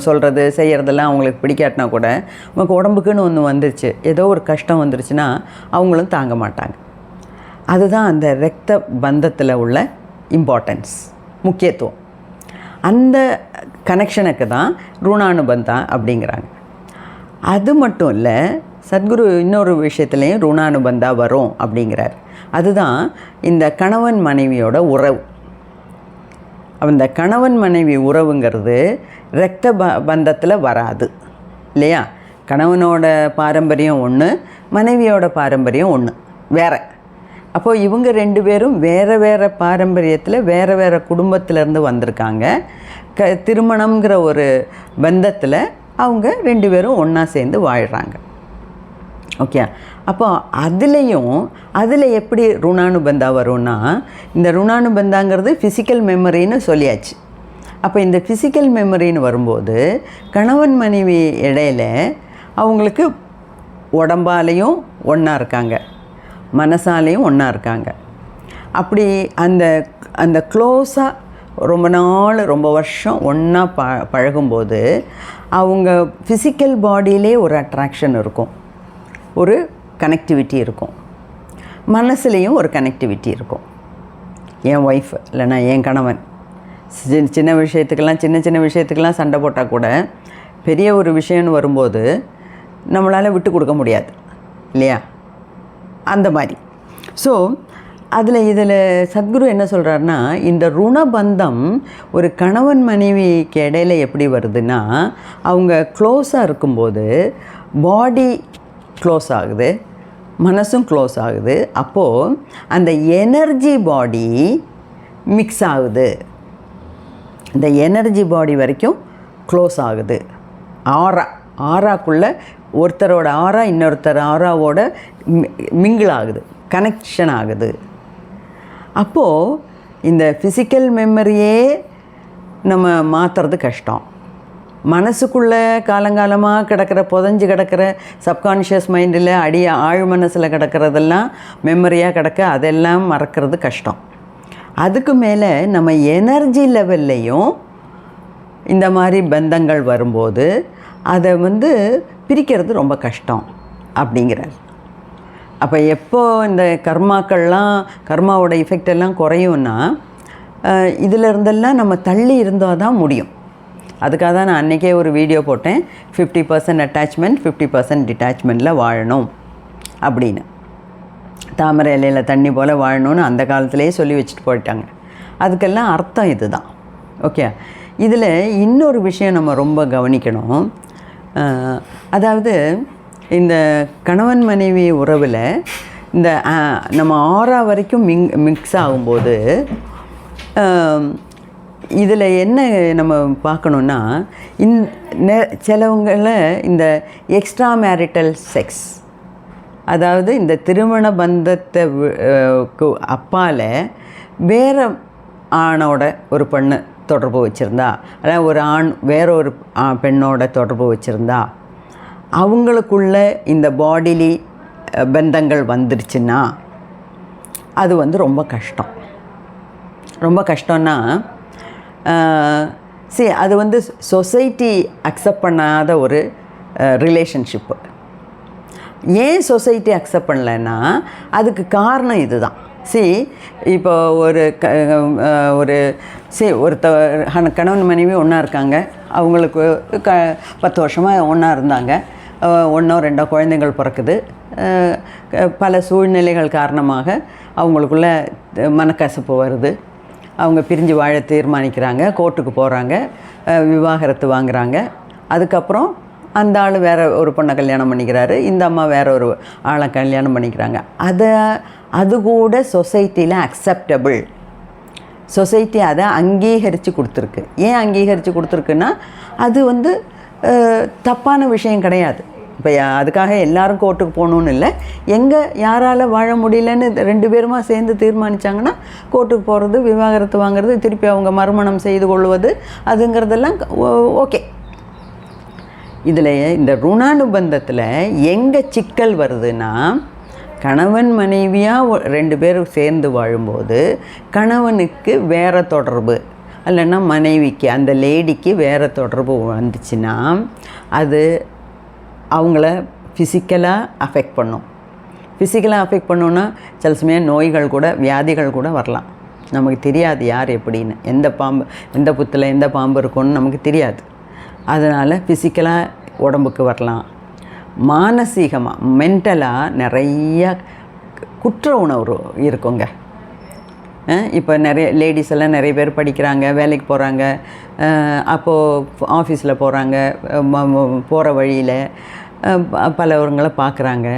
சொல்கிறது செய்கிறதெல்லாம் அவங்களுக்கு பிடிக்காட்டினா கூட நமக்கு உடம்புக்குன்னு ஒன்று வந்துருச்சு, ஏதோ ஒரு கஷ்டம் வந்துருச்சுன்னா அவங்களும் தாங்க மாட்டாங்க. அதுதான் அந்த இரத்த பந்தத்தில் உள்ள இம்பார்ட்டன்ஸ், முக்கியத்துவம். அந்த கனெக்ஷனுக்கு தான் ருணானுபந்தா அப்படிங்கிறாங்க. அது மட்டும் இல்லை, சத்குரு இன்னொரு விஷயத்துலேயும் ருணானுபந்தா வரும் அப்படிங்கிறார். அதுதான் இந்த கணவன் மனைவியோட உறவு. அந்த கணவன் மனைவி உறவுங்கிறது இரத்த பந்தத்தில் வராது இல்லையா. கணவனோட பாரம்பரியம் ஒன்று, மனைவியோட பாரம்பரியம் ஒன்று, வேறு. அப்போது இவங்க 2 பேரும் வேறு பாரம்பரியத்தில் வேறு குடும்பத்திலேருந்து வந்திருக்காங்க. திருமணங்கிற ஒரு பந்தத்தில் அவங்க 2 பேரும் ஒன்றா சேர்ந்து வாழ்கிறாங்க. ஓகே, அப்போ அதில் எப்படி ருணானுபந்தா வரும்னா, இந்த ருணானுபந்தாங்கிறது ஃபிசிக்கல் மெமரின்னு சொல்லியாச்சு. அப்போ இந்த ஃபிசிக்கல் மெமரின்னு வரும்போது கணவன் மனைவி இடையில அவங்களுக்கு உடம்பாலையும் ஒன்றா இருக்காங்க, மனசாலையும் ஒன்றா இருக்காங்க. அப்படி அந்த க்ளோஸாக ரொம்ப நாள் ரொம்ப வருஷம் ஒன்றா பழகும்போது அவங்க ஃபிசிக்கல் பாடியிலே ஒரு அட்ராக்ஷன் இருக்கும், ஒரு கனெக்டிவிட்டி இருக்கும், மனசுலேயும் ஒரு கனெக்டிவிட்டி இருக்கும். என் ஒய்ஃப் இல்லைன்னா என் கணவன் சின்ன விஷயத்துக்கெல்லாம் சண்டை போட்டால் கூட பெரிய ஒரு விஷயம்னு வரும்போது நம்மளால் விட்டு கொடுக்க முடியாது இல்லையா, அந்த மாதிரி. ஸோ இதில் சத்குரு என்ன சொல்கிறாருன்னா, இந்த ருணபந்தம் ஒரு கணவன் மனைவிக்கு இடையில எப்படி வருதுன்னா, அவங்க க்ளோஸாக இருக்கும்போது பாடி க்ளோஸ் ஆகுது, மனசும் க்ளோஸ் ஆகுது. அப்போது அந்த எனர்ஜி பாடி மிக்ஸ் ஆகுது, இந்த எனர்ஜி பாடி வரைக்கும் க்ளோஸ் ஆகுது. ஆறாக்குள்ளே ஒருத்தரோட ஆறா இன்னொருத்தர் ஆறாவோட மிங்கிள் ஆகுது, கனெக்ஷன் ஆகுது. அப்போது இந்த ஃபிசிக்கல் மெமரியே நம்ம மாற்றுறது கஷ்டம். மனசுக்குள்ளே காலங்காலமாக கிடக்கிற புதஞ்சு கிடக்கிற சப்கான்ஷியஸ் மைண்டில் ஆழ் மனசில் கிடக்கிறதெல்லாம் மெமரியாக கிடக்க, அதெல்லாம் மறக்கிறது கஷ்டம். அதுக்கு மேலே நம்ம எனர்ஜி லெவல்லையும் இந்த மாதிரி பந்தங்கள் வரும்போது அதை பிரிக்கிறது ரொம்ப கஷ்டம் அப்படிங்கிறார். அப்போ எப்போ இந்த கர்மாவோட எஃபெக்ட் எல்லாம் குறையும்னா, இதிலிருந்தெல்லாம் நம்ம தள்ளி இருந்தால் தான் முடியும். அதுக்காக தான் நான் அன்றைக்கே ஒரு வீடியோ போட்டேன், 50% அட்டாச்மெண்ட் 50% டிட்டாச்மெண்ட்டில் வாழணும் அப்படின்னு. தாமரை இலையில் தண்ணி போல் வாழணும்னு அந்த காலத்திலே சொல்லி வச்சுட்டு போயிட்டாங்க. அதுக்கெல்லாம் அர்த்தம் இது தான். ஓகே, இதில் இன்னொரு விஷயம் நம்ம ரொம்ப கவனிக்கணும். அதாவது இந்த கணவன் மனைவி உறவில் இந்த நம்ம ஆறா வரைக்கும் மிக்ஸ் ஆகும்போது இதில் என்ன நம்ம பார்க்கணுன்னா, சிலவங்கள இந்த எக்ஸ்ட்ரா மேரிட்டல் செக்ஸ், அதாவது இந்த திருமண பந்தத்தை அப்பால் வேறு ஆணோட ஒரு பெண்ணு தொடர்பு வச்சுருந்தா, அதாவது ஒரு ஆண் வேற ஒரு பெண்ணோட தொடர்பு வச்சுருந்தா, அவங்களுக்குள்ள இந்த பாடிலி பந்தங்கள் வந்துடுச்சுன்னா அது ரொம்ப கஷ்டம். ரொம்ப கஷ்டம்னா அது சொசைட்டி அக்செப்ட் பண்ணாத ஒரு ரிலேஷன்ஷிப்பு. ஏன் சொசைட்டி அக்செப்ட் பண்ணலைன்னா அதுக்கு காரணம் இது தான். இப்போ ஒரு கணவன் மனைவி ஒன்றா இருக்காங்க, அவங்களுக்கு 10 வருஷமாக ஒன்றா இருந்தாங்க, 1 2 குழந்தைகள் பிறக்குது. பல சூழ்நிலைகள் காரணமாக அவங்களுக்குள்ள மனக்கசப்பு வருது, அவங்க பிரிஞ்சு வாழ தீர்மானிக்கிறாங்க, கோர்ட்டுக்கு போகிறாங்க, விவாகரத்து வாங்குகிறாங்க. அதுக்கப்புறம் அந்த ஆள் வேறு ஒரு பொண்ணை கல்யாணம் பண்ணிக்கிறாரு, இந்த அம்மா வேறு ஒரு ஆளை கல்யாணம் பண்ணிக்கிறாங்க. அது கூட சொசைட்டியில் அக்செப்டபிள். சொசைட்டி அதை அங்கீகரித்து கொடுத்துருக்கு. ஏன் அங்கீகரித்து கொடுத்துருக்குன்னா, அது தப்பான விஷயம் கிடையாது. இப்போ அதுக்காக எல்லோரும் கோர்ட்டுக்கு போகணுன்னு இல்லை. எங்கே யாரால் வாழ முடியலன்னு 2 பேருமா சேர்ந்து தீர்மானித்தாங்கன்னா கோர்ட்டுக்கு போகிறது, விவாகரத்து வாங்கிறது, திருப்பி அவங்க மறுமணம் செய்து கொள்வது, அதுங்கிறதெல்லாம் ஓகே. இதில் இந்த ருணானுபந்தத்தில் எங்கே சிக்கல் வருதுன்னா, கணவன் மனைவியாக 2 பேரும் சேர்ந்து வாழும்போது கணவனுக்கு வேறு தொடர்பு, இல்லைன்னா மனைவிக்கு அந்த லேடிக்கு வேறு தொடர்பு வந்துச்சுன்னா அது அவங்கள ஃபிசிக்கலாக அஃபெக்ட் பண்ணும். ஃபிசிக்கலாக அஃபெக்ட் பண்ணோன்னா சில சமயம் நோய்கள் கூட, வியாதிகள் கூட வரலாம். நமக்கு தெரியாது யார் எப்படின்னு, எந்த புத்தில் எந்த பாம்பு இருக்குன்னு நமக்கு தெரியாது. அதனால் ஃபிசிக்கலாக உடம்புக்கு வரலாம். மானசீகமாக மென்டலாக நிறைய குற்ற உணர்வு இருக்குங்க. இப்போ நிறைய லேடிஸ் எல்லாம் நிறைய பேர் படிக்கிறாங்க, வேலைக்கு போகிறாங்க, அப்போது ஆஃபீஸில் போகிறாங்க, போகிற வழியில் பலவங்களை பார்க்குறாங்க.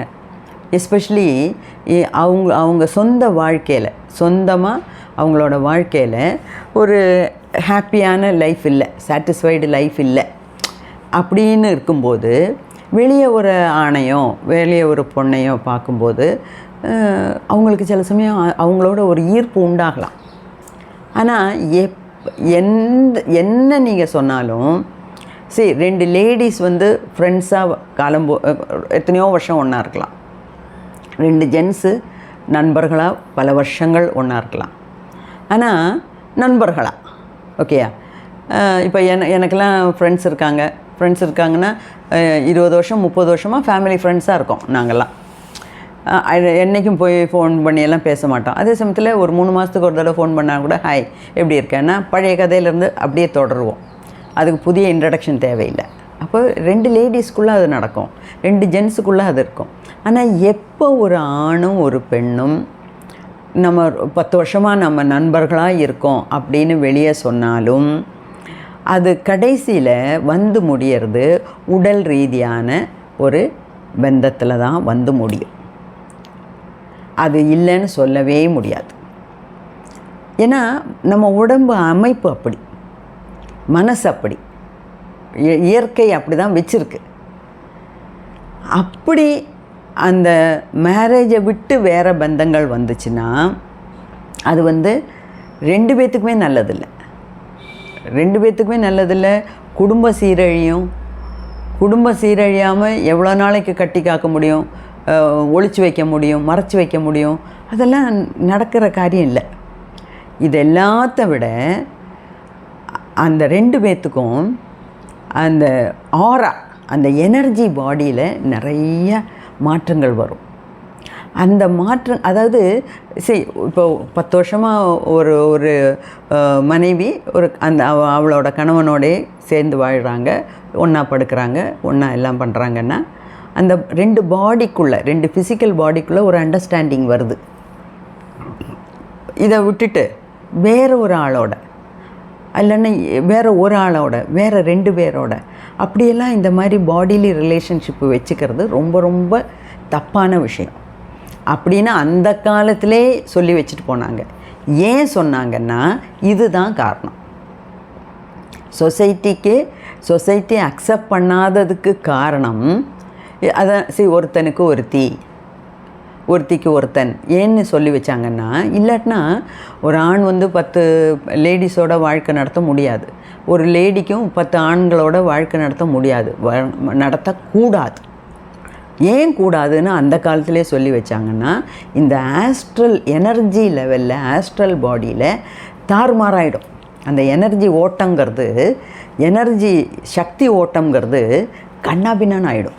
எஸ்பெஷலி அவங்க சொந்த வாழ்க்கையில், சொந்தமாக அவங்களோட வாழ்க்கையில் ஒரு ஹாப்பியான லைஃப் இல்லை, சாட்டிஸ்ஃபைடு லைஃப் இல்லை அப்படின்னு இருக்கும்போது வெளியே ஒரு ஆணையோ வெளியே ஒரு பொண்ணையோ பார்க்கும்போது அவங்களுக்கு சில சமயம் அவங்களோட ஒரு ஈர்ப்பு உண்டாகலாம். ஆனால் என்ன நீங்கள் சொன்னாலும் 2 லேடிஸ் ஃப்ரெண்ட்ஸாக எத்தனையோ வருஷம் ஒன்றா இருக்கலாம், 2 ஜென்ஸு நண்பர்களாக பல வருஷங்கள் ஒன்றா இருக்கலாம். ஆனால் நண்பர்களாக ஓகேயா, இப்போ எனக்கெல்லாம் ஃப்ரெண்ட்ஸ் இருக்காங்கன்னா 20 வருஷம் 30 வருஷமாக ஃபேமிலி ஃப்ரெண்ட்ஸாக இருக்கோம் நாங்கள்லாம். என்றைக்கும் போய் ஃபோன் பண்ணியெல்லாம் பேச மாட்டோம். அதே சமயத்தில் ஒரு 3 மாதத்துக்கு ஒரு தடவை ஃபோன் பண்ணால் கூட ஹாய் எப்படி இருக்கேன்னா பழைய கதையிலேருந்து அப்படியே தொடருவோம். அதுக்கு புதிய இன்ட்ரடக்ஷன் தேவையில்லை. அப்போ 2 லேடிஸ்க்குள்ளே அது நடக்கும், 2 ஜென்ஸுக்குள்ளே அது இருக்கும். ஆனால் எப்போ ஒரு ஆணும் ஒரு பெண்ணும் நம்ம 10 வருஷமாக நம்ம நண்பர்களாக இருக்கோம் அப்படின்னு வெளியே சொன்னாலும் அது கடைசியில் வந்து முடியறது உடல் ரீதியான ஒரு பந்தத்தில் தான் வந்து முடியும். அது இல்லைன்னு சொல்லவே முடியாது. ஏன்னா நம்ம உடம்பு அமைப்பு அப்படி, மனசு அப்படி, இயற்கை அப்படி தான் வச்சுருக்கு. அப்படி அந்த மேரேஜை விட்டு வேறு பந்தங்கள் வந்துச்சுன்னா அது வந்து 2 பேர்த்துக்குமே நல்லதில்லை. 2 பேர்த்துக்குமே நல்லதில்லை. குடும்ப சீரழியும். குடும்பம் சீரழியாமல் எவ்வளோ நாளைக்கு கட்டி காக்க முடியும், ஒளிச்சு வைக்க முடியும், மறைச்சி வைக்க முடியும்? அதெல்லாம் நடக்கிற காரியம் இல்லை. இது எல்லாத்த விட அந்த 2 பேர்த்துக்கும் அந்த ஆரா, அந்த எனர்ஜி பாடியில் நிறைய மாற்றங்கள் வரும். அந்த மாற்றம், அதாவது சரி, இப்போ 10 வருஷமாக ஒரு மனைவி அந்த அவளோட கணவனோடே சேர்ந்து வாழ்கிறாங்க, ஒன்றா படுக்கிறாங்க, ஒன்றா எல்லாம் பண்ணுறாங்கன்னா அந்த 2 பாடிக்குள்ளே, 2 ஃபிசிக்கல் பாடிக்குள்ளே ஒரு அண்டர்ஸ்டாண்டிங் வருது. இதை விட்டுட்டு வேறு ஒரு ஆளோட, இல்லைன்னா வேறு ஒரு ஆளோட, வேறு 2 பேரோட அப்படியெல்லாம் இந்த மாதிரி பாடிலி ரிலேஷன்ஷிப்பு வச்சுக்கிறது ரொம்ப ரொம்ப தப்பான விஷயம் அப்படின்னு அந்த காலத்திலே சொல்லி வச்சுட்டு போனாங்க. ஏன் சொன்னாங்கன்னா இதுதான் காரணம். சொசைட்டி அக்செப்ட் பண்ணாததுக்கு காரணம் அதான். சரி, ஒருத்தனுக்கு ஒருத்திக்கு ஒருத்தன் ஏன்னு சொல்லி வச்சாங்கன்னா, இல்லாட்டினா ஒரு ஆண் வந்து 10 லேடிஸோட வாழ்க்கை நடத்த முடியாது. ஒரு லேடிக்கும் 10 ஆண்களோட வாழ்க்கை நடத்த முடியாது, நடத்தக்கூடாது. ஏன் கூடாதுன்னு அந்த காலத்திலே சொல்லி வச்சாங்கன்னா, இந்த ஆஸ்ட்ரல் எனர்ஜி லெவலில், ஆஸ்ட்ரல் பாடியில் தாறுமாறாயிடும். அந்த எனர்ஜி ஓட்டங்கிறது, எனர்ஜி சக்தி ஓட்டங்கிறது கண்ணாபின்னான்னு ஆகிடும்.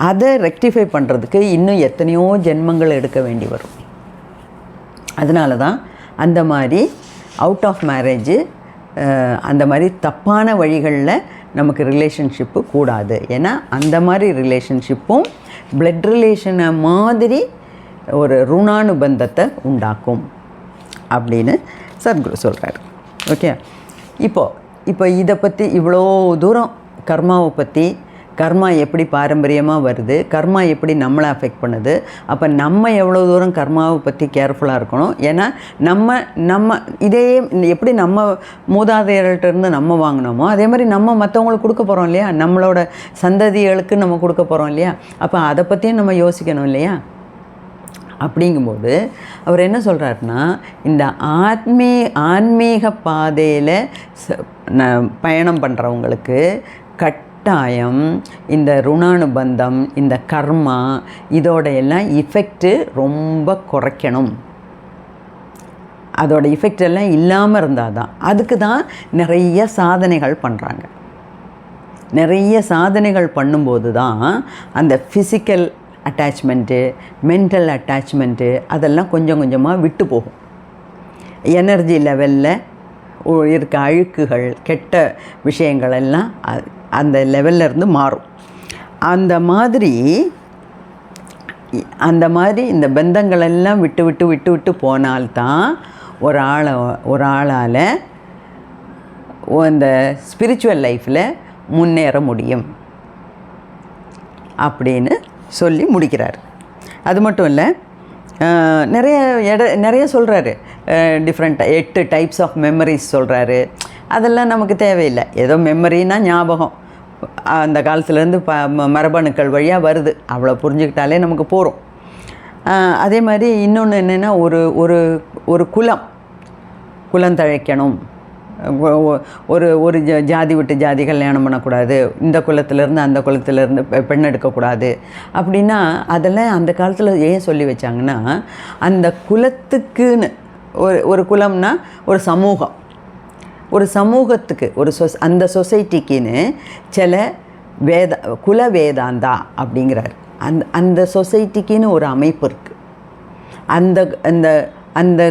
அதை ரெக்டிஃபை பண்ணுறதுக்கு இன்னும் எத்தனையோ ஜென்மங்கள் எடுக்க வேண்டி வரும். அதனால தான் அந்த மாதிரி அவுட் ஆஃப் மேரேஜு, அந்த மாதிரி தப்பான வழிகளில் நமக்கு ரிலேஷன்ஷிப்பு கூடாது. ஏன்னா அந்த மாதிரி ரிலேஷன்ஷிப்பும் பிளட் ரிலேஷனை மாதிரி ஒரு ருணானுபந்தத்தை உண்டாக்கும் அப்படின்னு சத்குரு சொல்கிறார். ஓகே, இப்போ இதை பற்றி இவ்வளோ தூரம் கர்மாவை பற்றி, கர்மா எப்படி பாரம்பரியமாக வருது, கர்மா எப்படி நம்மளை அஃபெக்ட் பண்ணுது, அப்போ நம்ம எவ்வளோ தூரம் கர்மாவை பற்றி கேர்ஃபுல்லாக இருக்கணும். ஏன்னா நம்ம இதே எப்படி நம்ம மூதாதையர்கள்ட்டேருந்து நம்ம வாங்கினோமோ அதே மாதிரி நம்ம மற்றவங்களுக்கு கொடுக்க போகிறோம் இல்லையா, நம்மளோட சந்ததிகளுக்கு நம்ம கொடுக்க போகிறோம் இல்லையா. அப்போ அதை பற்றியும் நம்ம யோசிக்கணும் இல்லையா. அப்படிங்கும்போது அவர் என்ன சொல்கிறாருன்னா, இந்த ஆன்மீக பாதையில் பயணம் பண்ணுறவங்களுக்கு கட்டாயம் இந்த ருணானுபந்தம், இந்த கர்மா, இதோட எல்லாம் இஃபெக்ட்டு ரொம்ப குறைக்கணும். அதோட இஃபெக்ட் எல்லாம் இல்லாமல் இருந்தால் தான். அதுக்கு தான் நிறைய சாதனைகள் பண்ணுறாங்க. நிறைய சாதனைகள் பண்ணும்போது தான் அந்த ஃபிசிக்கல் அட்டாச்மெண்ட்டு, மென்டல் அட்டாச்மெண்ட்டு அதெல்லாம் கொஞ்சம் கொஞ்சமாக விட்டு போகும். எனர்ஜி லெவலில் இருக்க அழுக்குகள், கெட்ட விஷயங்கள் எல்லாம் அந்த லெவலில் இருந்து மாறும். அந்த மாதிரி இந்த பந்தங்கள் எல்லாம் விட்டு விட்டு விட்டு விட்டு போனால்தான் ஒரு ஆளால் இந்த ஸ்பிரிச்சுவல் லைஃப்பில் முன்னேற முடியும் அப்படின்னு சொல்லி முடிக்கிறார். அது மட்டும் இல்லை, நிறைய சொல்கிறாரு. டிஃப்ரெண்ட் 8 டைப்ஸ் ஆஃப் மெமரிஸ் சொல்கிறாரு. அதெல்லாம் நமக்கு தேவையில்லை. ஏதோ மெமரின்னா ஞாபகம் அந்த காலத்துலேருந்து மரபணுக்கள் வழியாக வருது, அவ்வளோ புரிஞ்சுக்கிட்டாலே நமக்கு போகிறோம். அதே மாதிரி இன்னொன்று என்னென்னா, ஒரு குலம் தழைக்கணும், ஒரு ஜாதி விட்டு ஜாதி கல்யாணம் பண்ணக்கூடாது, இந்த குலத்திலேருந்து அந்த குலத்திலேருந்து பெண் எடுக்கக்கூடாது அப்படின்னா அதெல்லாம் அந்த காலத்தில் ஏன் சொல்லி வச்சாங்கன்னா, அந்த குலத்துக்குன்னு ஒரு குலம்னா ஒரு சமூகம், ஒரு சமூகத்துக்கு அந்த சொசைட்டிக்குன்னு சில குல வேதாந்தா அப்படிங்கிறார். அந்த சொசைட்டிக்குன்னு ஒரு அமைப்பு இருக்குது. அந்த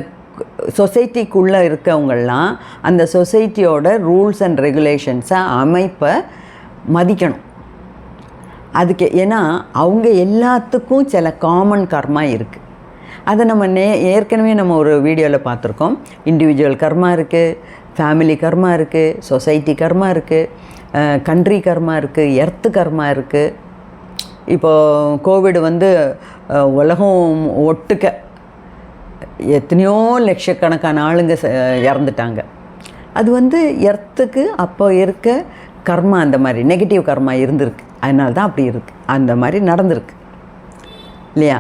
சொசைட்டிக்குள்ளே இருக்கவங்கள்லாம் அந்த சொசைட்டியோட ரூல்ஸ் அண்ட் ரெகுலேஷன்ஸை, அமைப்பை மதிக்கணும். அதுக்கு ஏன்னா அவங்க எல்லாத்துக்கும் சில காமன் கர்மா இருக்குது. அதை நம்ம ஏற்கனவே நம்ம ஒரு வீடியோவில் பார்த்துருக்கோம். இண்டிவிஜுவல் கர்மா இருக்குது, ஃபேமிலி கர்மா இருக்குது, சொசைட்டி கர்மா இருக்குது, கண்ட்ரி கர்மா இருக்குது, எர்த்து கர்மா இருக்குது. இப்போது கோவிட் வந்து உலகம் ஒட்டுக்க எத்தனையோ லட்சக்கணக்கான ஆளுங்க இறந்துட்டாங்க. அது வந்து எர்த்துக்கு அப்போ இருக்க கர்மா அந்த மாதிரி நெகட்டிவ் கர்மா இருந்திருக்கு. அதனால தான் அப்படி இருக்குது, அந்த மாதிரி நடந்திருக்கு இல்லையா?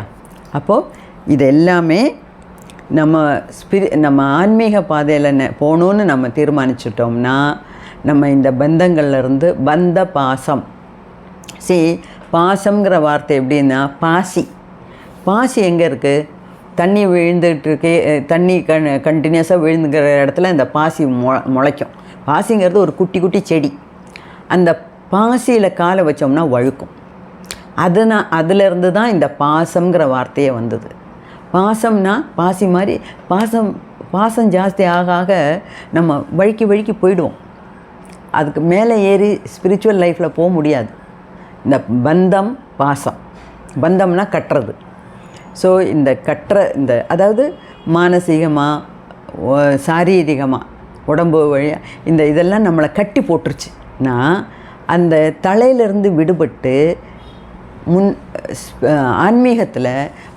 அப்போது இது எல்லாமே நம்ம ஆன்மீக பாதையில் போகணுன்னு நம்ம தீர்மானிச்சிட்டோம்னா நம்ம இந்த பந்தங்கள்லேருந்து பந்த பாசம். பாசம்ங்கிற வார்த்தை எப்படின்னா பாசி எங்கே இருக்குது? தண்ணி விழுந்துட்டுருக்கே, தண்ணி கண்டினியூஸாக விழுந்துங்கிற இடத்துல இந்த பாசி முளைக்கும். பாசிங்கிறது ஒரு குட்டி குட்டி செடி. அந்த பாசியில் காலை வச்சோம்னா வழுக்கும். அதிலேருந்து தான் இந்த பாசம்ங்கிற வார்த்தையே வந்தது. பாசம்னா பாசி மாதிரி. பாசம் ஜாஸ்தி ஆக ஆக நம்ம வழுக்கி போயிடுவோம். அதுக்கு மேலே ஏறி ஸ்பிரிச்சுவல் லைஃப்பில் போக முடியாது. இந்த பந்தம் பாசம். பந்தம்னா கட்டுறது. ஸோ இந்த அதாவது மானசீகமாக சாரீரிகமாக உடம்பு வழியாக இதெல்லாம் நம்மளை கட்டி போட்டுருச்சுன்னா அந்த தலையிலேருந்து விடுபட்டு ஆன்மீகத்தில்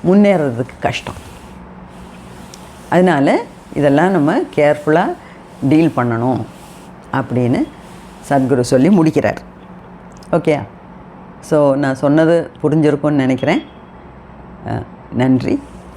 முன்னேறதுக்கு கஷ்டம். அதனால் இதெல்லாம் நம்ம கேர்ஃபுல்லாக டீல் பண்ணணும் அப்படின்னு சத்குரு சொல்லி முடிக்கிறார். ஓகே, ஸோ நான் சொன்னது புரிஞ்சிருக்கும்னு நினைக்கிறேன். நன்றி.